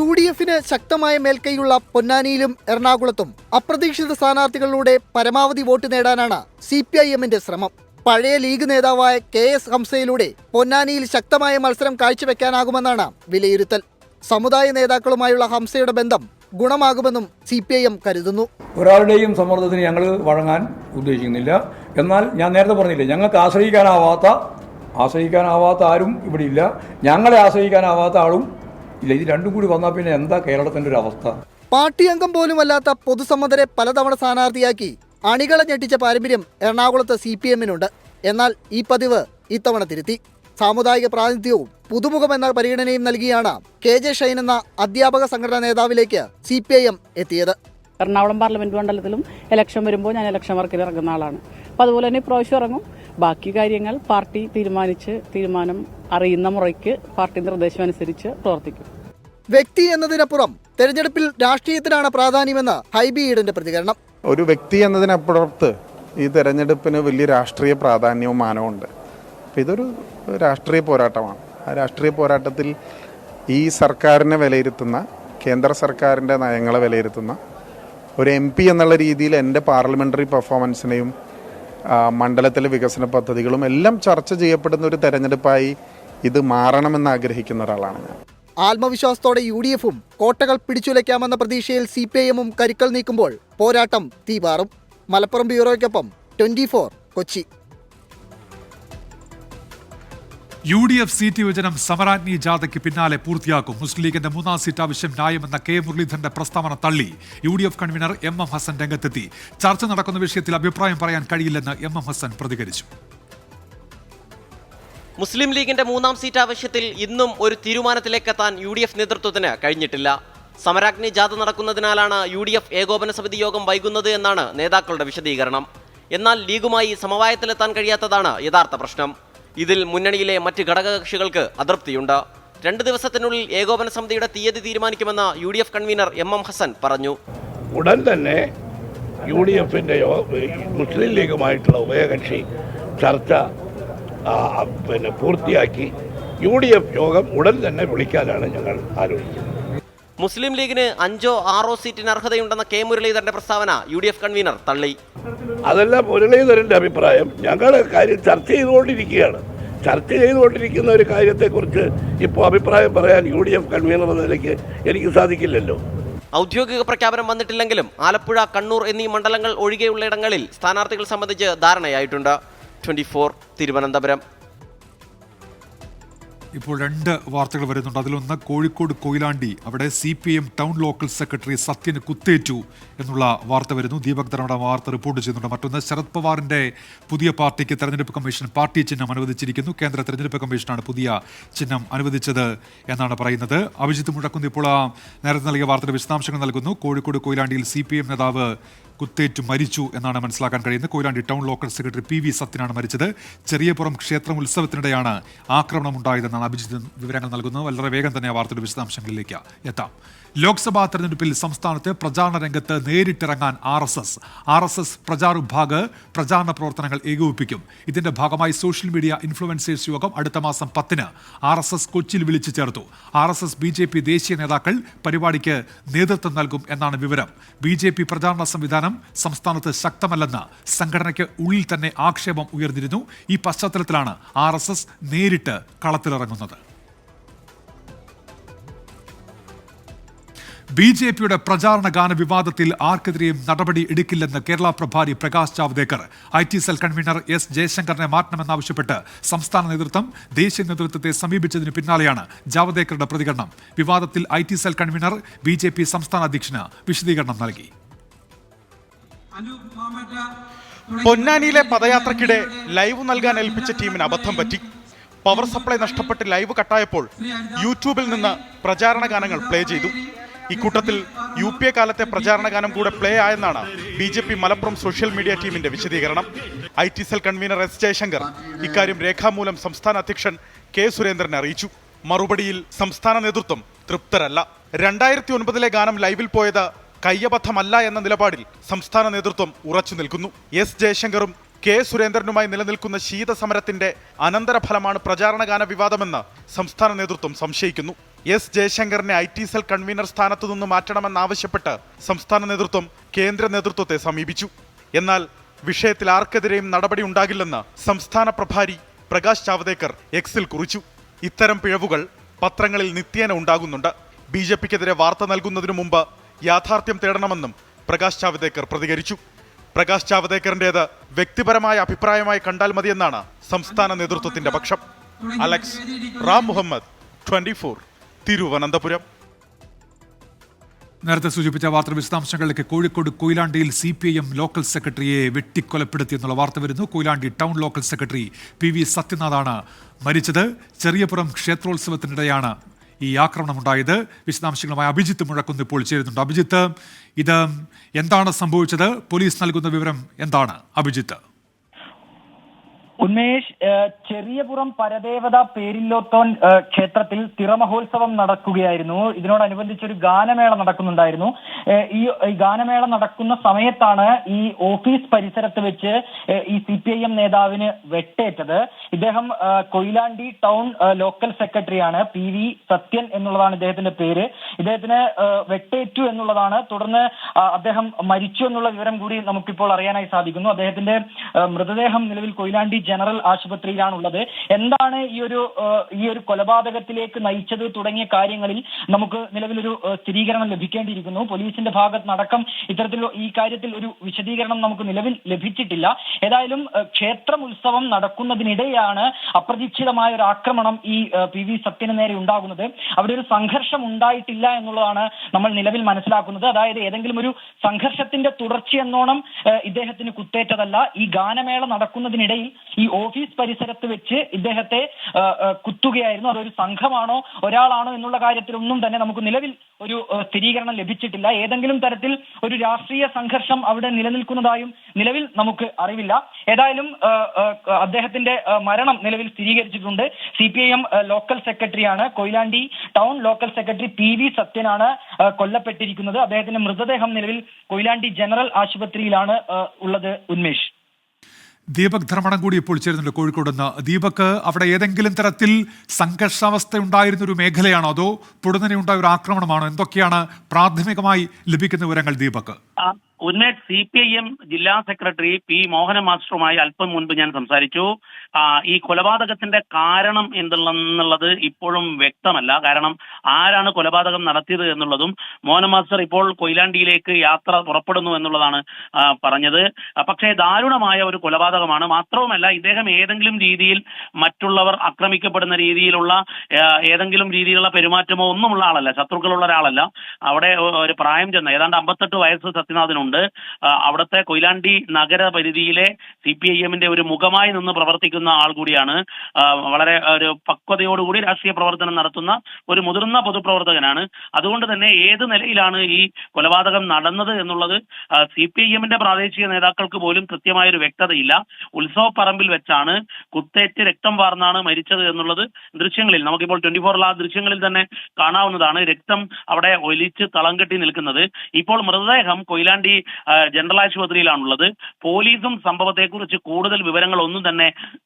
UDFന് ശക്തമായ മേൽക്കൈയുള്ള പൊന്നാനിയിലും എറണാകുളത്തും അപ്രതീക്ഷിത സ്ഥാനാർത്ഥികളിലൂടെ പരമാവധി വോട്ട് നേടാനാണ് CPIMന്റെ ശ്രമം. പഴയ ലീഗ് നേതാവായ KS ഹംസയിലൂടെ പൊന്നാനിയിൽ ശക്തമായ മത്സരം കാഴ്ചവെക്കാനാകുമെന്നാണ് വിലയിരുത്തൽ. സമുദായ നേതാക്കളുമായുള്ള ഹംസയുടെ ബന്ധം ഗുണമാകുമെന്നും CPIM കരുതുന്നു. ഒരാളുടെയും സമ്മർദ്ദത്തിന് ഞങ്ങൾ വഴങ്ങാൻ ഉദ്ദേശിക്കുന്നില്ല. എന്നാൽ ഞാൻ നേരത്തെ പറഞ്ഞില്ലേ, ഞങ്ങൾക്ക് ആശ്രയിക്കാനാവാത്ത ആരും ഇവിടെ ഇല്ല. ഞങ്ങളെ ആശ്രയിക്കാനാവാത്ത ആളും ഇല്ല. ഇത് രണ്ടും കൂടി വന്നാൽ പിന്നെ എന്താ കേരളത്തിൻ്റെ ഒരു അവസ്ഥ? പാർട്ടി അംഗം പോലുമല്ലാത്ത പൊതുസമ്മതരെ പലതവണ സ്ഥാനാർത്ഥിയാക്കി അണികളെ ഞെട്ടിച്ച പാരമ്പര്യം എറണാകുളത്ത് CPIMനുണ്ട്. എന്നാൽ ഈ പതിവ് ഇത്തവണ തിരുത്തി. സാമുദായിക പ്രാതിനിധ്യവും പുതുമുഖമെന്ന പരിഗണനയും നൽകിയാണ് KJ ഷൈൻ എന്ന അധ്യാപക സംഘടനാ നേതാവിലേക്ക് CPIM എത്തിയത്. എറണാകുളം പാർലമെന്റ് മണ്ഡലത്തിലും ഇലക്ഷൻ വരുമ്പോൾ ഞാൻ ഇലക്ഷൻ വർക്കിൽ ഇറങ്ങുന്ന ആളാണ്. അപ്പോൾ അതുപോലെ തന്നെ ഇപ്രാവശ്യം ഇറങ്ങും. ബാക്കി കാര്യങ്ങൾ പാർട്ടി തീരുമാനം അറിയുന്ന മുറയ്ക്ക് പാർട്ടി നിർദ്ദേശം അനുസരിച്ച് പ്രവർത്തിക്കും. വ്യക്തി എന്നതിനപ്പുറം തെരഞ്ഞെടുപ്പിൽ രാഷ്ട്രീയത്തിനാണ് പ്രാധാന്യമെന്ന് ഹൈബി ഈഡന്റെ പ്രതികരണം. ഒരു വ്യക്തി എന്നതിനപ്പുറത്ത് ഈ തെരഞ്ഞെടുപ്പിന് വലിയ രാഷ്ട്രീയ പ്രാധാന്യവും മാനവുമുണ്ട്. അപ്പം ഇതൊരു രാഷ്ട്രീയ പോരാട്ടമാണ്. ആ രാഷ്ട്രീയ പോരാട്ടത്തിൽ ഈ സർക്കാരിനെ വിലയിരുത്തുന്ന, കേന്ദ്ര സർക്കാരിൻ്റെ നയങ്ങളെ വിലയിരുത്തുന്ന ഒരു MP എന്നുള്ള രീതിയിൽ എൻ്റെ പാർലമെൻ്ററി പെർഫോമൻസിനെയും മണ്ഡലത്തിലെ വികസന പദ്ധതികളും എല്ലാം ചർച്ച ചെയ്യപ്പെടുന്ന ഒരു തെരഞ്ഞെടുപ്പായി ഇത് മാറണമെന്ന് ആഗ്രഹിക്കുന്ന ഒരാളാണ് ഞാൻ. ആത്മവിശ്വാസത്തോടെ UDFും കോട്ടകൾ പിടിച്ചുലയ്ക്കാമെന്ന പ്രതീക്ഷയിൽ CPIMും കരുക്കൾ നീക്കുമ്പോൾ പോരാട്ടം തീപാറും. മലപ്പുറം ബ്യൂറോയ്ക്കൊപ്പം 24 കൊച്ചി. UDF സീറ്റ് വിഭജനം സമരാജ്ഞി ജാഥയ്ക്ക് പിന്നാലെ പൂർത്തിയാക്കും. മുസ്ലിം ലീഗിന്റെ 3ാം സീറ്റ് ആവശ്യം ന്യായമെന്ന K മുരളീധരന്റെ പ്രസ്താവന തള്ളി UDF കൺവീനർ MM ഹസൻ രംഗത്തെത്തി. ചർച്ച നടക്കുന്ന വിഷയത്തിൽ അഭിപ്രായം പറയാൻ കഴിയില്ലെന്ന് MM ഹസൻ പ്രതികരിച്ചു. മുസ്ലിം ലീഗിന്റെ 3ാം സീറ്റ് ആവശ്യത്തിൽ ഇന്നും ഒരു തീരുമാനത്തിലേക്കെത്താൻ UDF നേതൃത്വത്തിന് കഴിഞ്ഞിട്ടില്ല. സമരാഗ്നി ജാഥ നടക്കുന്നതിനാലാണ് UDF ഏകോപന സമിതി യോഗം വൈകുന്നത് എന്നാണ് നേതാക്കളുടെ വിശദീകരണം. എന്നാൽ ലീഗുമായി സമവായത്തിലെത്താൻ കഴിയാത്തതാണ് യഥാർത്ഥ പ്രശ്നം. ഇതിൽ മുന്നണിയിലെ മറ്റ് ഘടകകക്ഷികൾക്ക് അതൃപ്തിയുണ്ട്. 2 ദിവസത്തിനുള്ളിൽ ഏകോപന സമിതിയുടെ തീയതി തീരുമാനിക്കുമെന്ന് UDF കൺവീനർ MM ഹസൻ പറഞ്ഞു. ഉടൻ തന്നെ UDFിന്റെ മുസ്ലിം ലീഗുമായിട്ടുള്ള ഉഭയകക്ഷി ചർച്ച പൂർത്തിയാക്കി UDF യോഗം ഉടൻ തന്നെ വിളിക്കാനാണ് ഞങ്ങൾ ആലോചിക്കുന്നത്. മുസ്ലിം ലീഗിന് 5 or 6 സീറ്റിന് അർഹതയുണ്ടെന്ന K മുരളീധരന്റെ പ്രസ്താവന UDF കൺവീനർ തള്ളി. അതല്ല മുരളീധരന്റെ അഭിപ്രായം. ഞങ്ങൾ കാര്യം ചർച്ച ചെയ്തുകൊണ്ടിരിക്കുകയാണ്. ചർച്ച ചെയ്തുകൊണ്ടിരിക്കുന്ന ഒരു കാര്യത്തെക്കുറിച്ച് ഇപ്പോൾ അഭിപ്രായം പറയാൻ UDF കൺവീനർ എന്ന നിലയ്ക്ക് എനിക്ക് സാധിക്കില്ലല്ലോ. ഔദ്യോഗിക പ്രഖ്യാപനം വന്നിട്ടില്ലെങ്കിലും ആലപ്പുഴ, കണ്ണൂർ എന്നീ മണ്ഡലങ്ങൾ ഒഴികെയുള്ള ഇടങ്ങളിൽ സ്ഥാനാർത്ഥികൾ സംബന്ധിച്ച് ധാരണയായിട്ടുണ്ട്. 24 തിരുവനന്തപുരം. ഇപ്പോൾ 2 വാർത്തകൾ വരുന്നുണ്ട്. അതിലൊന്ന് കോഴിക്കോട് കൊയിലാണ്ടി, അവിടെ CPIM ടൗൺ ലോക്കൽ സെക്രട്ടറി സത്യന് കുത്തേറ്റു എന്നുള്ള വാർത്ത വരുന്നു. ദീപക് ധർമ്മയുടെ വാർത്ത റിപ്പോർട്ട് ചെയ്യുന്നുണ്ട്. മറ്റൊന്ന്, ശരത് പവാറിന്റെ പുതിയ പാർട്ടിക്ക് തെരഞ്ഞെടുപ്പ് കമ്മീഷൻ പാർട്ടി ചിഹ്നം അനുവദിച്ചിരിക്കുന്നു. കേന്ദ്ര തെരഞ്ഞെടുപ്പ് കമ്മീഷനാണ് പുതിയ ചിഹ്നം അനുവദിച്ചത് എന്നാണ് പറയുന്നത്. അഭിജിത്ത് മുഴക്കുന്ന് ഇപ്പോൾ നേരത്തെ നൽകിയ വാർത്തയുടെ വിശദാംശങ്ങൾ നൽകുന്നു. കോഴിക്കോട് കൊയിലാണ്ടിയിൽ CPIM നേതാവ് കുത്തേറ്റു മരിച്ചു എന്നാണ് മനസ്സിലാക്കാൻ കഴിയുന്നത്. Koyilandy town local secretary PV സത്യനാണ് മരിച്ചത്. ചെറിയപുറം ക്ഷേത്രം ഉത്സവത്തിനിടെയാണ് ആക്രമണം ഉണ്ടായതെന്നാണ് അഭിജിത്ത് വിവരങ്ങൾ നൽകുന്നത്. വളരെ വേഗം തന്നെ ആ വാർത്തയുടെ വിശദാംശങ്ങളിലേക്ക് എത്താം. ലോക്സഭാ തെരഞ്ഞെടുപ്പിൽ സംസ്ഥാനത്ത് പ്രചാരണ രംഗത്ത് നേരിട്ടിറങ്ങാൻ RSS പ്രചാർ വിഭാഗ് പ്രചാരണ പ്രവർത്തനങ്ങൾ ഏകോപിപ്പിക്കും. ഇതിന്റെ ഭാഗമായി സോഷ്യൽ മീഡിയ ഇൻഫ്ലുവൻസേഴ്സ് യോഗം അടുത്ത മാസം 10-ന് RSS കൊച്ചിയിൽ വിളിച്ചു ചേർത്തു. RSS BJP ദേശീയ നേതാക്കൾ പരിപാടിക്ക് നേതൃത്വം നൽകും എന്നാണ് വിവരം. BJP പ്രചാരണ സംവിധാനം സംസ്ഥാനത്ത് ശക്തമല്ലെന്ന് സംഘടനയ്ക്ക് ഉള്ളിൽ തന്നെ ആക്ഷേപം ഉയർന്നിരുന്നു. ഈ പശ്ചാത്തലത്തിലാണ് RSS നേരിട്ട് കളത്തിലിറങ്ങുന്നത്. BJPയുടെ പ്രചാരണ ഗാന വിവാദത്തിൽ ആർക്കെതിരെയും നടപടി എടുക്കില്ലെന്ന് കേരള പ്രഭാരി Prakash Javadekar. IT cell convener S ജയശങ്കറിനെ മാറ്റണമെന്നാവശ്യപ്പെട്ട് സംസ്ഥാന നേതൃത്വം ദേശീയ നേതൃത്വത്തെ സമീപിച്ചതിന് പിന്നാലെയാണ് ജാവ്ദേക്കറുടെ പ്രതികരണം. വിവാദത്തിൽ IT സെൽ കൺവീനർ BJP സംസ്ഥാന അധ്യക്ഷന് വിശദീകരണം നൽകി. പൊന്നാനിയിലെ പദയാത്രയ്ക്കിടെ ലൈവ് നൽകാൻ ഏൽപ്പിച്ച ടീമിന് അബദ്ധം പറ്റി. പവർ സപ്ലൈ നഷ്ടപ്പെട്ട് ലൈവ് കട്ടായപ്പോൾ യൂട്യൂബിൽ നിന്ന് പ്രചാരണ ഗാനങ്ങൾ പ്ലേ ചെയ്തു. ഇക്കൂട്ടത്തിൽ UPA കാലത്തെ പ്രചാരണ ഗാനം കൂടെ പ്ലേ ആയെന്നാണ് BJP മലപ്പുറം സോഷ്യൽ മീഡിയ ടീമിന്റെ വിശദീകരണം. IT cell convener S Jayasankar ഇക്കാര്യം രേഖാമൂലം സംസ്ഥാന അധ്യക്ഷൻ K സുരേന്ദ്രനെ അറിയിച്ചു. മറുപടിയിൽ സംസ്ഥാന നേതൃത്വം തൃപ്തരല്ല. 2009 ഗാനം ലൈവിൽ പോയത് കയ്യബദ്ധമല്ല എന്ന നിലപാടിൽ സംസ്ഥാന നേതൃത്വം ഉറച്ചു നിൽക്കുന്നു. S ജയശങ്കറും K സുരേന്ദ്രനുമായി നിലനിൽക്കുന്ന ശീതസമരത്തിന്റെ അനന്തരഫലമാണ് പ്രചാരണ ഗാന വിവാദമെന്ന് സംസ്ഥാന നേതൃത്വം സംശയിക്കുന്നു. S ജയശങ്കറിനെ IT സെൽ കൺവീനർ സ്ഥാനത്തു നിന്ന് മാറ്റണമെന്നാവശ്യപ്പെട്ട് സംസ്ഥാന നേതൃത്വം കേന്ദ്ര നേതൃത്വത്തെ സമീപിച്ചു. എന്നാൽ വിഷയത്തിൽ ആർക്കെതിരെയും നടപടി ഉണ്ടാകില്ലെന്ന് സംസ്ഥാന പ്രഭാരി പ്രകാശ് ജാവ്ദേക്കർ Xൽ കുറിച്ചു. ഇത്തരം പിഴവുകൾ പത്രങ്ങളിൽ നിത്യേന ഉണ്ടാകുന്നുണ്ട്. BJPക്കെതിരെ വാർത്ത നൽകുന്നതിനു മുമ്പ് യാഥാർത്ഥ്യം തേടണമെന്നും പ്രകാശ് ജാവ്ദേക്കർ പ്രതികരിച്ചു. പ്രകാശ് ജാവ്ദേക്കറിന്റേത് വ്യക്തിപരമായ അഭിപ്രായമായി കണ്ടാൽ മതിയെന്നാണ് സംസ്ഥാന നേതൃത്വത്തിന്റെ പക്ഷം. അലക്സ് റാം മുഹമ്മദ്, 24 തിരുവനന്തപുരം. നേരത്തെ സൂചിപ്പിച്ച വാർത്ത വിശദാംശങ്ങളിലേക്ക്. കോഴിക്കോട് കൊയിലാണ്ടിയിൽ CPIM ലോക്കൽ സെക്രട്ടറിയെ വെട്ടിക്കൊലപ്പെടുത്തിയെന്നുള്ള വാർത്ത വരുന്നു. Koyilandy town local secretary PV സത്യനാഥാണ് മരിച്ചത്. ചെറിയപുറം ക്ഷേത്രോത്സവത്തിനിടെയാണ് ഈ ആക്രമണമുണ്ടായത്? വിശദാംശങ്ങളുമായി അഭിജിത്ത് മുഴക്കുന്ന് ഇപ്പോൾ ചേരുന്നുണ്ട്. അഭിജിത്ത്, ഇത് എന്താണ് സംഭവിച്ചത്? പോലീസ് നൽകുന്ന വിവരം എന്താണ് അഭിജിത്ത്? ഉന്മേഷ്, ചെറിയപുറം പരദേവത പേരില്ലോത്തോൻ ക്ഷേത്രത്തിൽ തിറമഹോത്സവം നടക്കുകയായിരുന്നു. ഇതിനോടനുബന്ധിച്ചൊരു ഗാനമേള നടക്കുന്നുണ്ടായിരുന്നു. ഈ ഗാനമേള നടക്കുന്ന സമയത്താണ് ഈ ഓഫീസ് പരിസരത്ത് വെച്ച് ഈ CPIM നേതാവിന് വെട്ടേറ്റത്. ഇദ്ദേഹം കൊയിലാണ്ടി ടൗൺ ലോക്കൽ സെക്രട്ടറിയാണ്. PV സത്യൻ എന്നുള്ളതാണ് ഇദ്ദേഹത്തിന്റെ പേര്. ഇദ്ദേഹത്തിന് വെട്ടേറ്റു എന്നുള്ളതാണ്. തുടർന്ന് അദ്ദേഹം മരിച്ചു എന്നുള്ള വിവരം കൂടി നമുക്കിപ്പോൾ അറിയാനായി സാധിക്കുന്നു. അദ്ദേഹത്തിന്റെ മൃതദേഹം നിലവിൽ കൊയിലാണ്ടി ജനറൽ ആശുപത്രിയിലാണുള്ളത്. എന്താണ് ഈ ഒരു കൊലപാതകത്തിലേക്ക് നയിച്ചത് തുടങ്ങിയ കാര്യങ്ങളിൽ നമുക്ക് നിലവിലൊരു സ്ഥിരീകരണം ലഭിക്കേണ്ടിയിരിക്കുന്നു. പോലീസിന്റെ ഭാഗത്തുനിന്നടക്കം ഇത്തരത്തിൽ ഈ കാര്യത്തിൽ ഒരു വിശദീകരണം നമുക്ക് നിലവിൽ ലഭിച്ചിട്ടില്ല. ഏതായാലും ക്ഷേത്രം ഉത്സവം നടക്കുന്നതിനിടെയാണ് അപ്രതീക്ഷിതമായ ഒരു ആക്രമണം ഈ PV സത്യന് നേരെ ഉണ്ടാകുന്നത്. അവിടെ ഒരു സംഘർഷം ഉണ്ടായിട്ടില്ല എന്നുള്ളതാണ് നമ്മൾ നിലവിൽ മനസ്സിലാക്കുന്നത്. അതായത് ഏതെങ്കിലും ഒരു സംഘർഷത്തിന്റെ തുടർച്ചയെന്നോണം ഇദ്ദേഹത്തിന് കുത്തേറ്റതല്ല. ഈ ഗാനമേള നടക്കുന്നതിനിടയിൽ ഈ ഓഫീസ് പരിസരത്ത് വെച്ച് ഇദ്ദേഹത്തെ കുത്തുകയായിരുന്നു. അതൊരു സംഘമാണോ ഒരാളാണോ എന്നുള്ള കാര്യത്തിലൊന്നും തന്നെ നമുക്ക് നിലവിൽ ഒരു സ്ഥിരീകരണം ലഭിച്ചിട്ടില്ല. ഏതെങ്കിലും തരത്തിൽ ഒരു രാഷ്ട്രീയ സംഘർഷം അവിടെ നിലനിൽക്കുന്നതായും നിലവിൽ നമുക്ക് അറിവില്ല. ഏതായാലും അദ്ദേഹത്തിന്റെ മരണം നിലവിൽ സ്ഥിരീകരിച്ചിട്ടുണ്ട്. CPIM ലോക്കൽ സെക്രട്ടറിയാണ്. Koyilandy town local secretary PV സത്യനാണ് കൊല്ലപ്പെട്ടിരിക്കുന്നത്. അദ്ദേഹത്തിന്റെ മൃതദേഹം നിലവിൽ കൊയിലാണ്ടി ജനറൽ ആശുപത്രിയിലാണ് ഉള്ളത്. ഉന്മേഷ്, ദീപക് ധർമ്മടം കൂടി ഇപ്പോൾ ചേരുന്നുണ്ട് കോഴിക്കോട് നിന്ന്. ദീപക്, അവിടെ ഏതെങ്കിലും തരത്തിൽ സംഘർഷാവസ്ഥ ഉണ്ടായിരുന്ന ഒരു മേഖലയാണോ അതോ പൊടുന്നനെ ഉണ്ടായ ഒരു ആക്രമണമാണോ? എന്തൊക്കെയാണ് പ്രാഥമികമായി ലഭിക്കുന്ന വിവരങ്ങൾ ദീപക്? ഉന്മേഷ്, CPIM ജില്ലാ സെക്രട്ടറി P മോഹന മാസ്റ്ററുമായി അല്പം മുൻപ് ഞാൻ സംസാരിച്ചു. ഈ കൊലപാതകത്തിന്റെ കാരണം എന്തുള്ളത് ഇപ്പോഴും വ്യക്തമല്ല. കാരണം ആരാണ് കൊലപാതകം നടത്തിയത് എന്നുള്ളതും മോഹന മാസ്റ്റർ ഇപ്പോൾ കൊയിലാണ്ടിയിലേക്ക് യാത്ര പുറപ്പെടുന്നു എന്നുള്ളതാണ് പറഞ്ഞത്. പക്ഷേ ദാരുണമായ ഒരു കൊലപാതകമാണ്. മാത്രവുമല്ല, ഇദ്ദേഹം ഏതെങ്കിലും രീതിയിൽ മറ്റുള്ളവർ ആക്രമിക്കപ്പെടുന്ന രീതിയിലുള്ള ഏതെങ്കിലും രീതിയിലുള്ള പെരുമാറ്റമോ ഒന്നുമുള്ള ആളല്ല, ശത്രുക്കളുള്ള ഒരാളല്ല. അവിടെ ഒരു പ്രായം ചെന്ന ഏതാണ്ട് 58 വയസ്സ് സത്യനാഥനുണ്ട്. അവിടുത്തെ കൊയിലാണ്ടി നഗരപരിധിയിലെ CPIMന്റെ ഒരു മുഖമായി നിന്ന് പ്രവർത്തിക്കുന്ന ആൾ കൂടിയാണ്. വളരെ ഒരു പക്വതയോടുകൂടി രാഷ്ട്രീയ പ്രവർത്തനം നടത്തുന്ന ഒരു മുതിർന്ന പൊതുപ്രവർത്തകനാണ്. അതുകൊണ്ട് തന്നെ ഏത് നിലയിലാണ് ഈ കൊലപാതകം നടന്നത് എന്നുള്ളത് CPIMന്റെ പ്രാദേശിക നേതാക്കൾക്ക് പോലും കൃത്യമായൊരു വ്യക്തതയില്ല. ഉത്സവപ്പറമ്പിൽ വെച്ചാണ് കുത്തേറ്റ് രക്തം വാർന്നാണ് മരിച്ചത് എന്നുള്ളത് ദൃശ്യങ്ങളിൽ നമുക്കിപ്പോൾ 24 ആ ദൃശ്യങ്ങളിൽ തന്നെ കാണാവുന്നതാണ്. രക്തം അവിടെ ഒലിച്ച് തളം കെട്ടി നിൽക്കുന്നത്. ഇപ്പോൾ മൃതദേഹം കൊയിലാണ്ടി ജനറൽ ആശുപത്രിയിലാണുള്ളത്. പോലീസും സംഭവത്തെക്കുറിച്ച് കൂടുതൽ വിവരങ്ങൾ ഒന്നും തന്നെ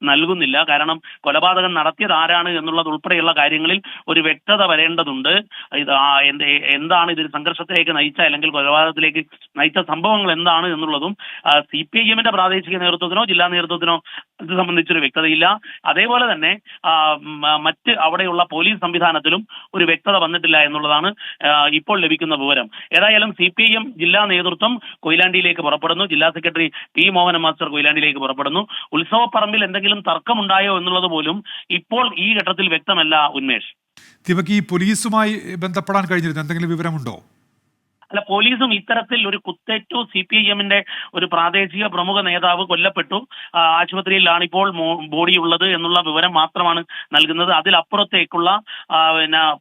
നൽകുന്നില്ല. കാരണം കൊലപാതകം നടത്തിയത് ആരാണ് എന്നുള്ളത് ഉൾപ്പെടെയുള്ള കാര്യങ്ങളിൽ ഒരു വ്യക്തത വരേണ്ടതുണ്ട്. ഇത് എന്താണ് ഇതിൽ സംഘർഷത്തിലേക്ക് നയിച്ച അല്ലെങ്കിൽ കൊലപാതകത്തിലേക്ക് നയിച്ച സംഭവങ്ങൾ എന്താണ് എന്നുള്ളതും CPIMന്റെ പ്രാദേശിക നേതൃത്വത്തിനോ ജില്ലാ നേതൃത്വത്തിനോ ഇത് സംബന്ധിച്ചൊരു വ്യക്തതയില്ല. അതേപോലെ തന്നെ മറ്റ് അവിടെയുള്ള പോലീസ് സംവിധാനത്തിലും ഒരു വ്യക്തത വന്നിട്ടില്ല എന്നുള്ളതാണ് ഇപ്പോൾ ലഭിക്കുന്ന വിവരം. ഏതായാലും CPIM ജില്ലാ നേതൃത്വം കൊയിലാണ്ടിയിലേക്ക് പുറപ്പെടുന്നു. ജില്ലാ സെക്രട്ടറി P മോഹന മാസ്റ്റർ കൊയിലാണ്ടിയിലേക്ക് പുറപ്പെടുന്നു. ഉത്സവപ്പറമ്പിൽ എന്തെങ്കിലും തർക്കമുണ്ടായോ എന്നുള്ളത് പോലും ഇപ്പോൾ ഈ ഘട്ടത്തിൽ വ്യക്തമല്ല. ഉന്മേഷ്, ദീപക്, ഈ പോലീസുമായി ബന്ധപ്പെടാൻ കഴിഞ്ഞിരുന്നു എന്തെങ്കിലും വിവരമുണ്ടോ? അല്ല, പോലീസും ഇത്തരത്തിൽ ഒരു കുത്തേറ്റു CPIMന്റെ ഒരു പ്രാദേശിക പ്രമുഖ നേതാവ് കൊല്ലപ്പെട്ടു, ആശുപത്രിയിലാണ് ഇപ്പോൾ ബോഡി ഉള്ളത് എന്നുള്ള വിവരം മാത്രമാണ് നൽകുന്നത്. അതിലപ്പുറത്തേക്കുള്ള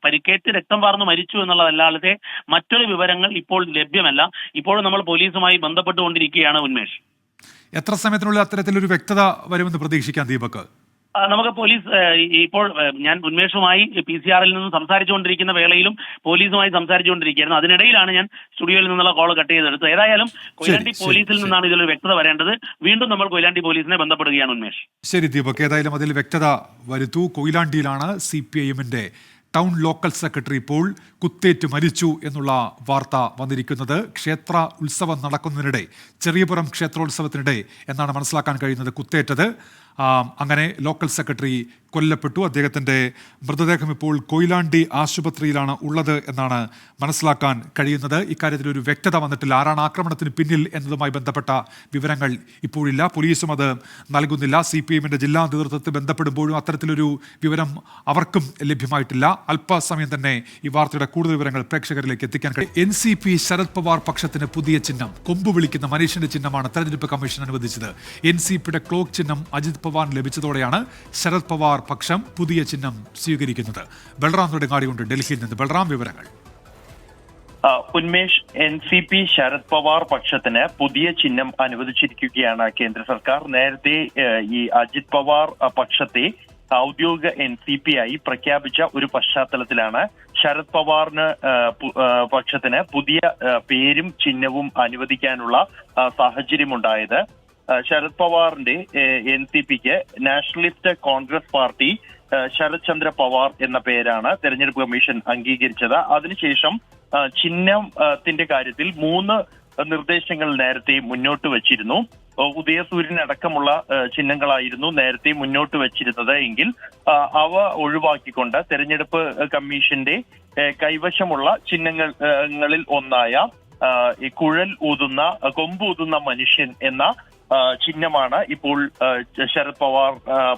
പരിക്കേറ്റ് രക്തം വാർന്നു മരിച്ചു എന്നുള്ളതല്ലാതെ മറ്റൊരു വിവരങ്ങൾ ഇപ്പോൾ ലഭ്യമല്ല. ഇപ്പോഴും നമ്മൾ പോലീസുമായി ബന്ധപ്പെട്ടുകൊണ്ടിരിക്കുകയാണ്. ഉന്മേഷ്, എത്ര സമയത്തിനുള്ളിൽ അത്തരത്തിലൊരു വ്യക്തത വരുമെന്ന് പ്രതീക്ഷിക്കാം ദീപക്? നമുക്ക് പോലീസ് ഇപ്പോൾ ഞാൻ ഉന്മേഷുമായി PCR-ൽ നിന്ന് സംസാരിച്ചുകൊണ്ടിരിക്കുന്ന വേളയിലും പോലീസുമായി സംസാരിച്ചുകൊണ്ടിരിക്കുകയായിരുന്നു. അതിനിടയിലാണ് ഞാൻ സ്റ്റുഡിയോയിൽ നിന്നുള്ള കോൾ കട്ട് ചെയ്തെടുത്തത്. ഏതായാലും കൊയിലാണ്ടി പോലീസിൽ നിന്നാണ് ഇതിലൊരു വ്യക്തത വരേണ്ടത്. വീണ്ടും നമ്മൾ കൊയിലാണ്ടി പോലീസിനെ ബന്ധപ്പെടുകയാണ്. ഉന്മേഷ്, ശരി ദീപക്, ഏതായാലും അതിൽ വ്യക്തത വരുത്തൂ. കൊയിലാണ്ടിയിലാണ് CPIMന്റെ ടൗൺ ലോക്കൽ സെക്രട്ടറി ഇപ്പോൾ കുത്തേറ്റ് മരിച്ചു എന്നുള്ള വാർത്ത വന്നിരിക്കുന്നത്. ക്ഷേത്ര ഉത്സവം നടക്കുന്നതിനിടെ, ചെറിയപുറം ക്ഷേത്രോത്സവത്തിനിടെ എന്നാണ് മനസ്സിലാക്കാൻ കഴിയുന്നത് കുത്തേറ്റത്. അങ്ങനെ ലോക്കൽ സെക്രട്ടറി കൊല്ലപ്പെട്ടു. അദ്ദേഹത്തിൻ്റെ മൃതദേഹം ഇപ്പോൾ കൊയിലാണ്ടി ആശുപത്രിയിലാണ് ഉള്ളത് എന്നാണ് മനസ്സിലാക്കാൻ കഴിയുന്നത്. ഇക്കാര്യത്തിൽ ഒരു വ്യക്തത വന്നിട്ടില്ല. ആരാണ് ആക്രമണത്തിന് പിന്നിൽ എന്നതുമായി ബന്ധപ്പെട്ട വിവരങ്ങൾ ഇപ്പോഴില്ല. പോലീസും അത് നൽകുന്നില്ല. CPIMന്റെ ജില്ലാ നേതൃത്വത്തെ ബന്ധപ്പെടുമ്പോഴും അത്തരത്തിലൊരു വിവരം അവർക്കും ലഭ്യമായിട്ടില്ല. അല്പസമയം തന്നെ ഈ വാർത്തയുടെ കൂടുതൽ വിവരങ്ങൾ പ്രേക്ഷകരിലേക്ക് എത്തിക്കാൻ കഴിയും. NCP ശരത് പവാർ പക്ഷത്തിന് പുതിയ ചിഹ്നം, കൊമ്പ് വിളിക്കുന്ന മനുഷ്യന്റെ ചിഹ്നമാണ് തെരഞ്ഞെടുപ്പ് കമ്മീഷൻ അനുവദിച്ചത്. NCPയുടെ ക്ലോക്ക് ചിഹ്നം അജിത് പവാറിന് ലഭിച്ചതോടെയാണ് ശരത് പവാർ പക്ഷം പുതിയ ചിഹ്നം സ്വീകരിക്കുന്നത്. ബൽറാം നെടുങ്ങാടിയുണ്ട് ഡൽഹിയിൽ നിന്ന്. ബൽറാം, വിവരങ്ങൾ. ഉന്മേഷ്, NCP ശരത് പവാർ പക്ഷത്തിന് പുതിയ ചിഹ്നം അനുവദിച്ചിരിക്കുകയാണ് കേന്ദ്ര സർക്കാർ. നേരത്തെ ഈ അജിത് പവാർ പക്ഷത്തെ ഔദ്യോഗിക NCP ആയി പ്രഖ്യാപിച്ച ഒരു പശ്ചാത്തലത്തിലാണ് ശരത് പവാറിന് പക്ഷത്തിന് പുതിയ പേരും ചിഹ്നവും അനുവദിക്കാനുള്ള സാഹചര്യമുണ്ടായത്. ശരത് പവാറിന്റെ NCPക്ക് നാഷണലിസ്റ്റ് കോൺഗ്രസ് പാർട്ടി ശരത് ചന്ദ്ര പവാർ എന്ന പേരാണ് തെരഞ്ഞെടുപ്പ് കമ്മീഷൻ അംഗീകരിച്ചത്. അതിനുശേഷം ചിഹ്നത്തിന്റെ കാര്യത്തിൽ 3 നിർദ്ദേശങ്ങൾ നേരത്തെ മുന്നോട്ട് വച്ചിരുന്നു. ഉദയസൂര്യൻ അടക്കമുള്ള ചിഹ്നങ്ങളായിരുന്നു നേരത്തെ മുന്നോട്ട് വച്ചിരുന്നത് എങ്കിൽ അവ ഒഴിവാക്കിക്കൊണ്ട് തെരഞ്ഞെടുപ്പ് കമ്മീഷന്റെ കൈവശമുള്ള ചിഹ്നങ്ങളിൽ ഒന്നായ കുഴൽ ഊതുന്ന കൊമ്പ് ഊതുന്ന മനുഷ്യൻ എന്ന ചിഹ്നമാണ് ഇപ്പോൾ ശരത് പവാർ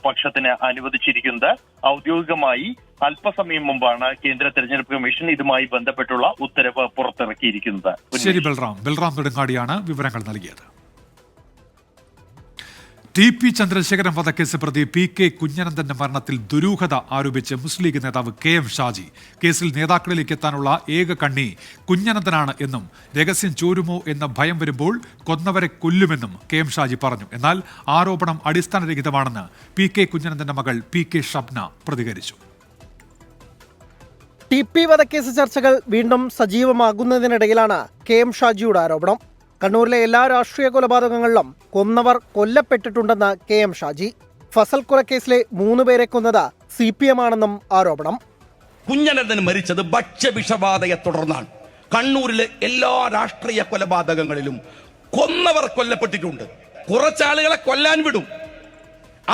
പക്ഷത്തിന് അനുവദിച്ചിരിക്കുന്നത്. ഔദ്യോഗികമായി അല്പസമയം മുമ്പാണ് കേന്ദ്ര തെരഞ്ഞെടുപ്പ് കമ്മീഷൻ ഇതുമായി ബന്ധപ്പെട്ടുള്ള ഉത്തരവ് പുറത്തിറക്കിയിരിക്കുന്നത്. ശരി ബൽറാം നെടുങ്ങാടിയാണ് വിവരങ്ങൾ നൽകിയത്. TP ചന്ദ്രശേഖരൻ വധക്കേസ് പ്രതി PK കുഞ്ഞനന്ദന്റെ മരണത്തിൽ ദുരൂഹത ആരോപിച്ച് മുസ്ലിം ലീഗ് നേതാവ് KM ഷാജി കേസിൽ നേതാക്കളിലേക്ക് എത്താനുള്ള ഏക കണ്ണി കുഞ്ഞനന്ദനാണ് എന്നും രഹസ്യം ചോരുമോ എന്ന ഭയം വരുമ്പോൾ കൊന്നവരെ കൊല്ലുമെന്നും KM ഷാജി പറഞ്ഞു. എന്നാൽ ആരോപണം അടിസ്ഥാനരഹിതമാണെന്ന് PK കുഞ്ഞനന്ദന്റെ മകൾ PK ഷബ്ന പ്രതികരിച്ചു. TP വധക്കേസ് ചർച്ചകൾ വീണ്ടും സജീവമാകുന്നതിനിടയിലാണ് KM ഷാജിയുടെ ആരോപണം. കണ്ണൂരിലെ എല്ലാ രാഷ്ട്രീയ കൊലപാതകങ്ങളിലും കൊന്നവർ കൊല്ലപ്പെട്ടിട്ടുണ്ടെന്ന് KM ഷാജി. ഫസൽ കൊലക്കേസിലെ 3 പേരെ കൊന്നത് CPM ആണെന്നും ആരോപണം. കുഞ്ഞനന്ദൻ മരിച്ചത് ഭക്ഷ്യവിഷബാധയെ തുടർന്നാണ്. കണ്ണൂരിലെ എല്ലാ രാഷ്ട്രീയ കൊലപാതകങ്ങളിലും കൊന്നവർ കൊല്ലപ്പെട്ടിട്ടുണ്ട്. കുറച്ചാളുകളെ കൊല്ലാൻ വിടും,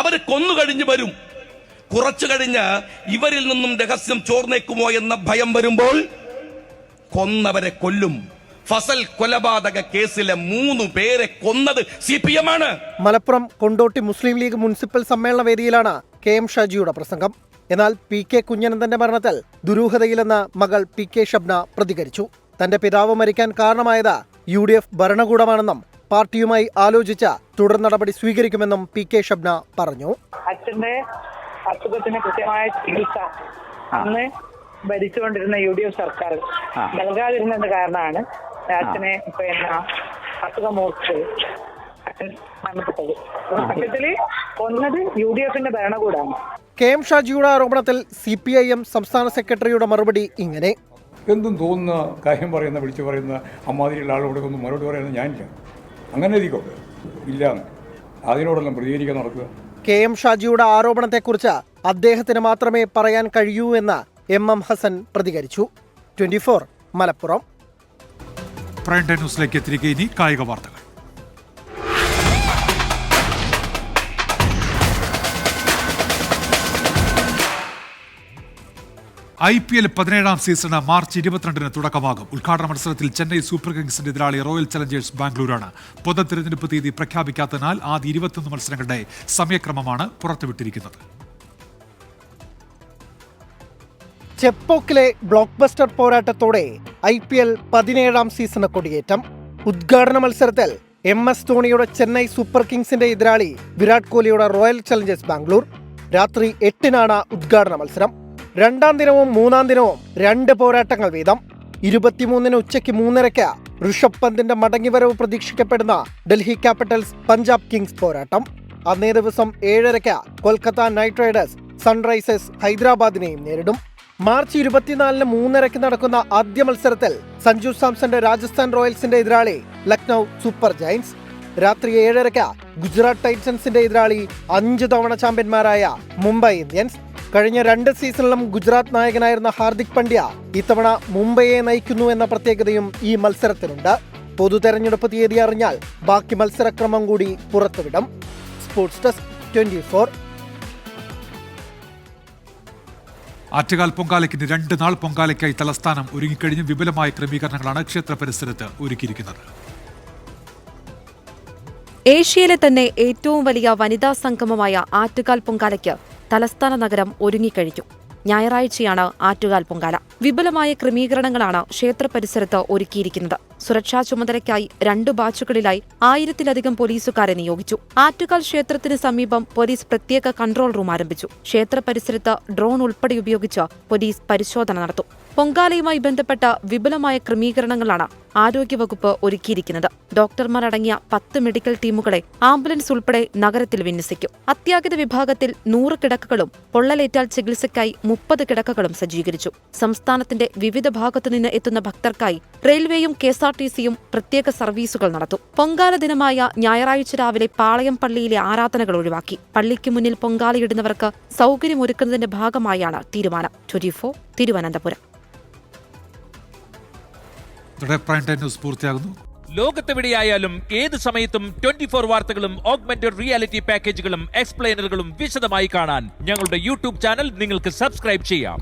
അവർ കൊന്നുകഴിഞ്ഞ് വരും. കുറച്ചു കഴിഞ്ഞ് ഇവരിൽ നിന്നും രഹസ്യം ചോർന്നേക്കുമോ എന്ന ഭയം വരുമ്പോൾ കൊന്നവരെ കൊല്ലും. ഫസൽ കൊലപാതക കേസിലെ 3 പേരെ കൊന്നത് CPM ആണ്. മലപ്പുറം കൊണ്ടോട്ടി മുസ്ലിം ലീഗ് മുനിസിപ്പൽ സമ്മേളന വേദിയിലാണ് KM ഷാജിയുടെ പ്രസംഗം. എന്നാൽ PK കുഞ്ഞനന്ദന്റെ മരണത്തിൽ ദുരൂഹതയിലെന്ന് മകൾ PK ഷബ്ന പ്രതികരിച്ചു. തന്റെ പിതാവ് മരിക്കാൻ കാരണമായത് UDF ഭരണകൂടമാണെന്നും പാർട്ടിയുമായി ആലോചിച്ച തുടർ നടപടി സ്വീകരിക്കുമെന്നും PK ഷബ്ന പറഞ്ഞു. അച്ഛന്റെ അസുഖത്തിന് കൃത്യമായ ചികിത്സ അന്ന് ഭരിച്ചുകൊണ്ടിരുന്ന UDF സർക്കാർ നൽകാതിരുന്നത് കാരണമാണ് അച്ഛനെ അസുഖം മൂർച്ചത് അച്ഛൻ മരണപ്പെട്ടത്. സത്യത്തില് കൊന്നത് UDFന്റെ ഭരണകൂടമാണ്. KM ഷാജിയുടെ ആരോപണത്തിൽ CPIM സംസ്ഥാന സെക്രട്ടറിയുടെ മറുപടി ഇങ്ങനെ: എന്തും തോന്നുന്ന കാര്യം പറയുന്ന വിളിച്ചു പറയുന്ന അമ്മാതിരിയുള്ള ആളോട് ഒന്നും മറുപടി പറയുന്നത് ഞാനില്ല. അങ്ങനെ എഴുതിക്കോട്ടെ, ഇല്ല അതിനോടെല്ലാം പ്രതികരിക്കാൻ നടക്കുക. KM ഷാജിയുടെ ആരോപണത്തെക്കുറിച്ച് അദ്ദേഹത്തിന് മാത്രമേ പറയാൻ കഴിയൂ എന്ന് MM ഹസൻ പ്രതികരിച്ചു. 24 മലപ്പുറം. പ്രൈം ടൈം ന്യൂസിലേക്ക് തിരികെ ഇനി കായിക വാർത്തകൾ. IPL 17ാം സീസണ് മാർച്ച് 22-ന് തുടക്കമാകും. ഉദ്ഘാടന മത്സരത്തിൽ ചെന്നൈ സൂപ്പർ കിങ്സിന്റെ എതിരാളി റോയൽ ചലഞ്ചേഴ്സ് ബാംഗ്ലൂരാണ്. പൊതു തിരഞ്ഞെടുപ്പ് തീയതി പ്രഖ്യാപിക്കാത്തതിനാൽ ആദ്യ 21 മത്സരങ്ങളുടെ സമയക്രമമാണ് പുറത്തുവിട്ടിരിക്കുന്നത്. ചെപ്പോക്കിലെ ബ്ലോക്ക് ബസ്റ്റർ പോരാട്ടത്തോടെ IPL 17ാം സീസണ് കൊടിയേറ്റം. ഉദ്ഘാടന മത്സരത്തിൽ MS ധോണിയുടെ ചെന്നൈ സൂപ്പർ കിങ്സിന്റെ എതിരാളി വിരാട് കോഹ്ലിയുടെ റോയൽ ചലഞ്ചേഴ്സ് ബാംഗ്ലൂർ. രാത്രി 8-നാണ് ഉദ്ഘാടന മത്സരം. 2ാം ദിനവും 3ാം ദിനവും 2 പോരാട്ടങ്ങൾ വീതം. 23-ന് ഉച്ചയ്ക്ക് 3:30 ഋഷഭ് പന്തിന്റെ മടങ്ങിവരവ് പ്രതീക്ഷിക്കപ്പെടുന്ന ഡൽഹി ക്യാപിറ്റൽസ് പഞ്ചാബ് കിങ്സ് പോരാട്ടം. അന്നേ ദിവസം 7:30 കൊൽക്കത്ത നൈറ്റ് റൈഡേഴ്സ് സൺറൈസേഴ്സ് ഹൈദരാബാദിനെയും നേരിടും. മാർച്ച് 24-ന് 3:30 നടക്കുന്ന ആദ്യ മത്സരത്തിൽ സഞ്ജു സാംസന്റെ രാജസ്ഥാൻ റോയൽസിന്റെ എതിരാളി ലക്നൌ സൂപ്പർ ജയന്റ്സ്. രാത്രി 7:30 ഗുജറാത്ത് ടൈറ്റൻസിന്റെ എതിരാളി 5 തവണ ചാമ്പ്യന്മാരായ മുംബൈ ഇന്ത്യൻസ്. കഴിഞ്ഞ 2 സീസണിലും ഗുജറാത്ത് നായകനായിരുന്ന ഹാർദിക് പണ്ഡ്യ ഇത്തവണ മുംബൈയെ നയിക്കുന്നു എന്ന പ്രത്യേകതയും ഈ മത്സരത്തിനുണ്ട്. പൊതു തെരഞ്ഞെടുപ്പ് തീയതി അറിഞ്ഞാൽ ബാക്കി മത്സരക്രമം കൂടി പുറത്തുവിടും. Sports desk 24. ആറ്റുകാൽ പൊങ്കാലയ്ക്ക് 2 നാൾ പൊങ്കാലയ്ക്കായി തലസ്ഥാനം ഒരുങ്ങിക്കഴിഞ്ഞ് വിപുലമായ ക്രമീകരണങ്ങളാണ് ക്ഷേത്ര പരിസരത്ത് ഒരുക്കിയിരിക്കുന്നത്. ഏഷ്യയിലെ തന്നെ ഏറ്റവും വലിയ വനിതാ സംഗമമായ ആറ്റുകാൽ പൊങ്കാലയ്ക്ക് തലസ്ഥാന നഗരം ഒരുങ്ങിക്കഴിഞ്ഞു. ഞായറാഴ്ചയാണ് ആറ്റുകാൽ പൊങ്കാല. വിപുലമായ ക്രമീകരണങ്ങളാണ് ക്ഷേത്ര പരിസരത്ത് ഒരുക്കിയിരിക്കുന്നത്. സുരക്ഷാ ചുമതലയ്ക്കായി 2 ബാച്ചുകളിലായി 1000-ലധികം പോലീസുകാരെ നിയോഗിച്ചു. ആറ്റുകാൽ ക്ഷേത്രത്തിന് സമീപം പോലീസ് പ്രത്യേക കൺട്രോൾ റൂം ആരംഭിച്ചു. ക്ഷേത്ര പരിസരത്ത് ഡ്രോൺ ഉൾപ്പെടെ ഉപയോഗിച്ച് പോലീസ് പരിശോധന നടത്തും. പൊങ്കാലയുമായി ബന്ധപ്പെട്ട വിപുലമായ ക്രമീകരണങ്ങളാണ് ആരോഗ്യവകുപ്പ് ഒരുക്കിയിരിക്കുന്നത്. ഡോക്ടർമാരടങ്ങിയ 10 മെഡിക്കൽ ടീമുകളെ ആംബുലൻസ് ഉൾപ്പെടെ നഗരത്തിൽ വിന്യസിക്കും. അത്യാഹിത വിഭാഗത്തിൽ 100 കിടക്കകളും പൊള്ളലേറ്റാൽ ചികിത്സയ്ക്കായി 30 കിടക്കകളും സജ്ജീകരിച്ചു. സംസ്ഥാനത്തിന്റെ വിവിധ ഭാഗത്തുനിന്ന് എത്തുന്ന ഭക്തർക്കായി റെയിൽവേയും KSRTCയും പ്രത്യേക സർവീസുകൾ നടത്തും. പൊങ്കാല ദിനമായ ഞായറാഴ്ച രാവിലെ പാളയം പള്ളിയിലെ ആരാധനകൾ ഒഴിവാക്കി. പള്ളിക്ക് മുന്നിൽ പൊങ്കാലയിടുന്നവർക്ക് സൗകര്യമൊരുക്കുന്നതിന്റെ ഭാഗമായാണ് തീരുമാനം. 24 തിരുവനന്തപുരം. ലോകത്തെവിടെയായാലും ഏത് സമയത്തും 24 വാർത്തകളും ഓഗ്മെന്റഡ് റിയാലിറ്റി പാക്കേജുകളും എക്സ്പ്ലെയിനറുകളും വിശദമായി കാണാൻ ഞങ്ങളുടെ യൂട്യൂബ് ചാനൽ നിങ്ങൾക്ക് സബ്സ്ക്രൈബ് ചെയ്യാം.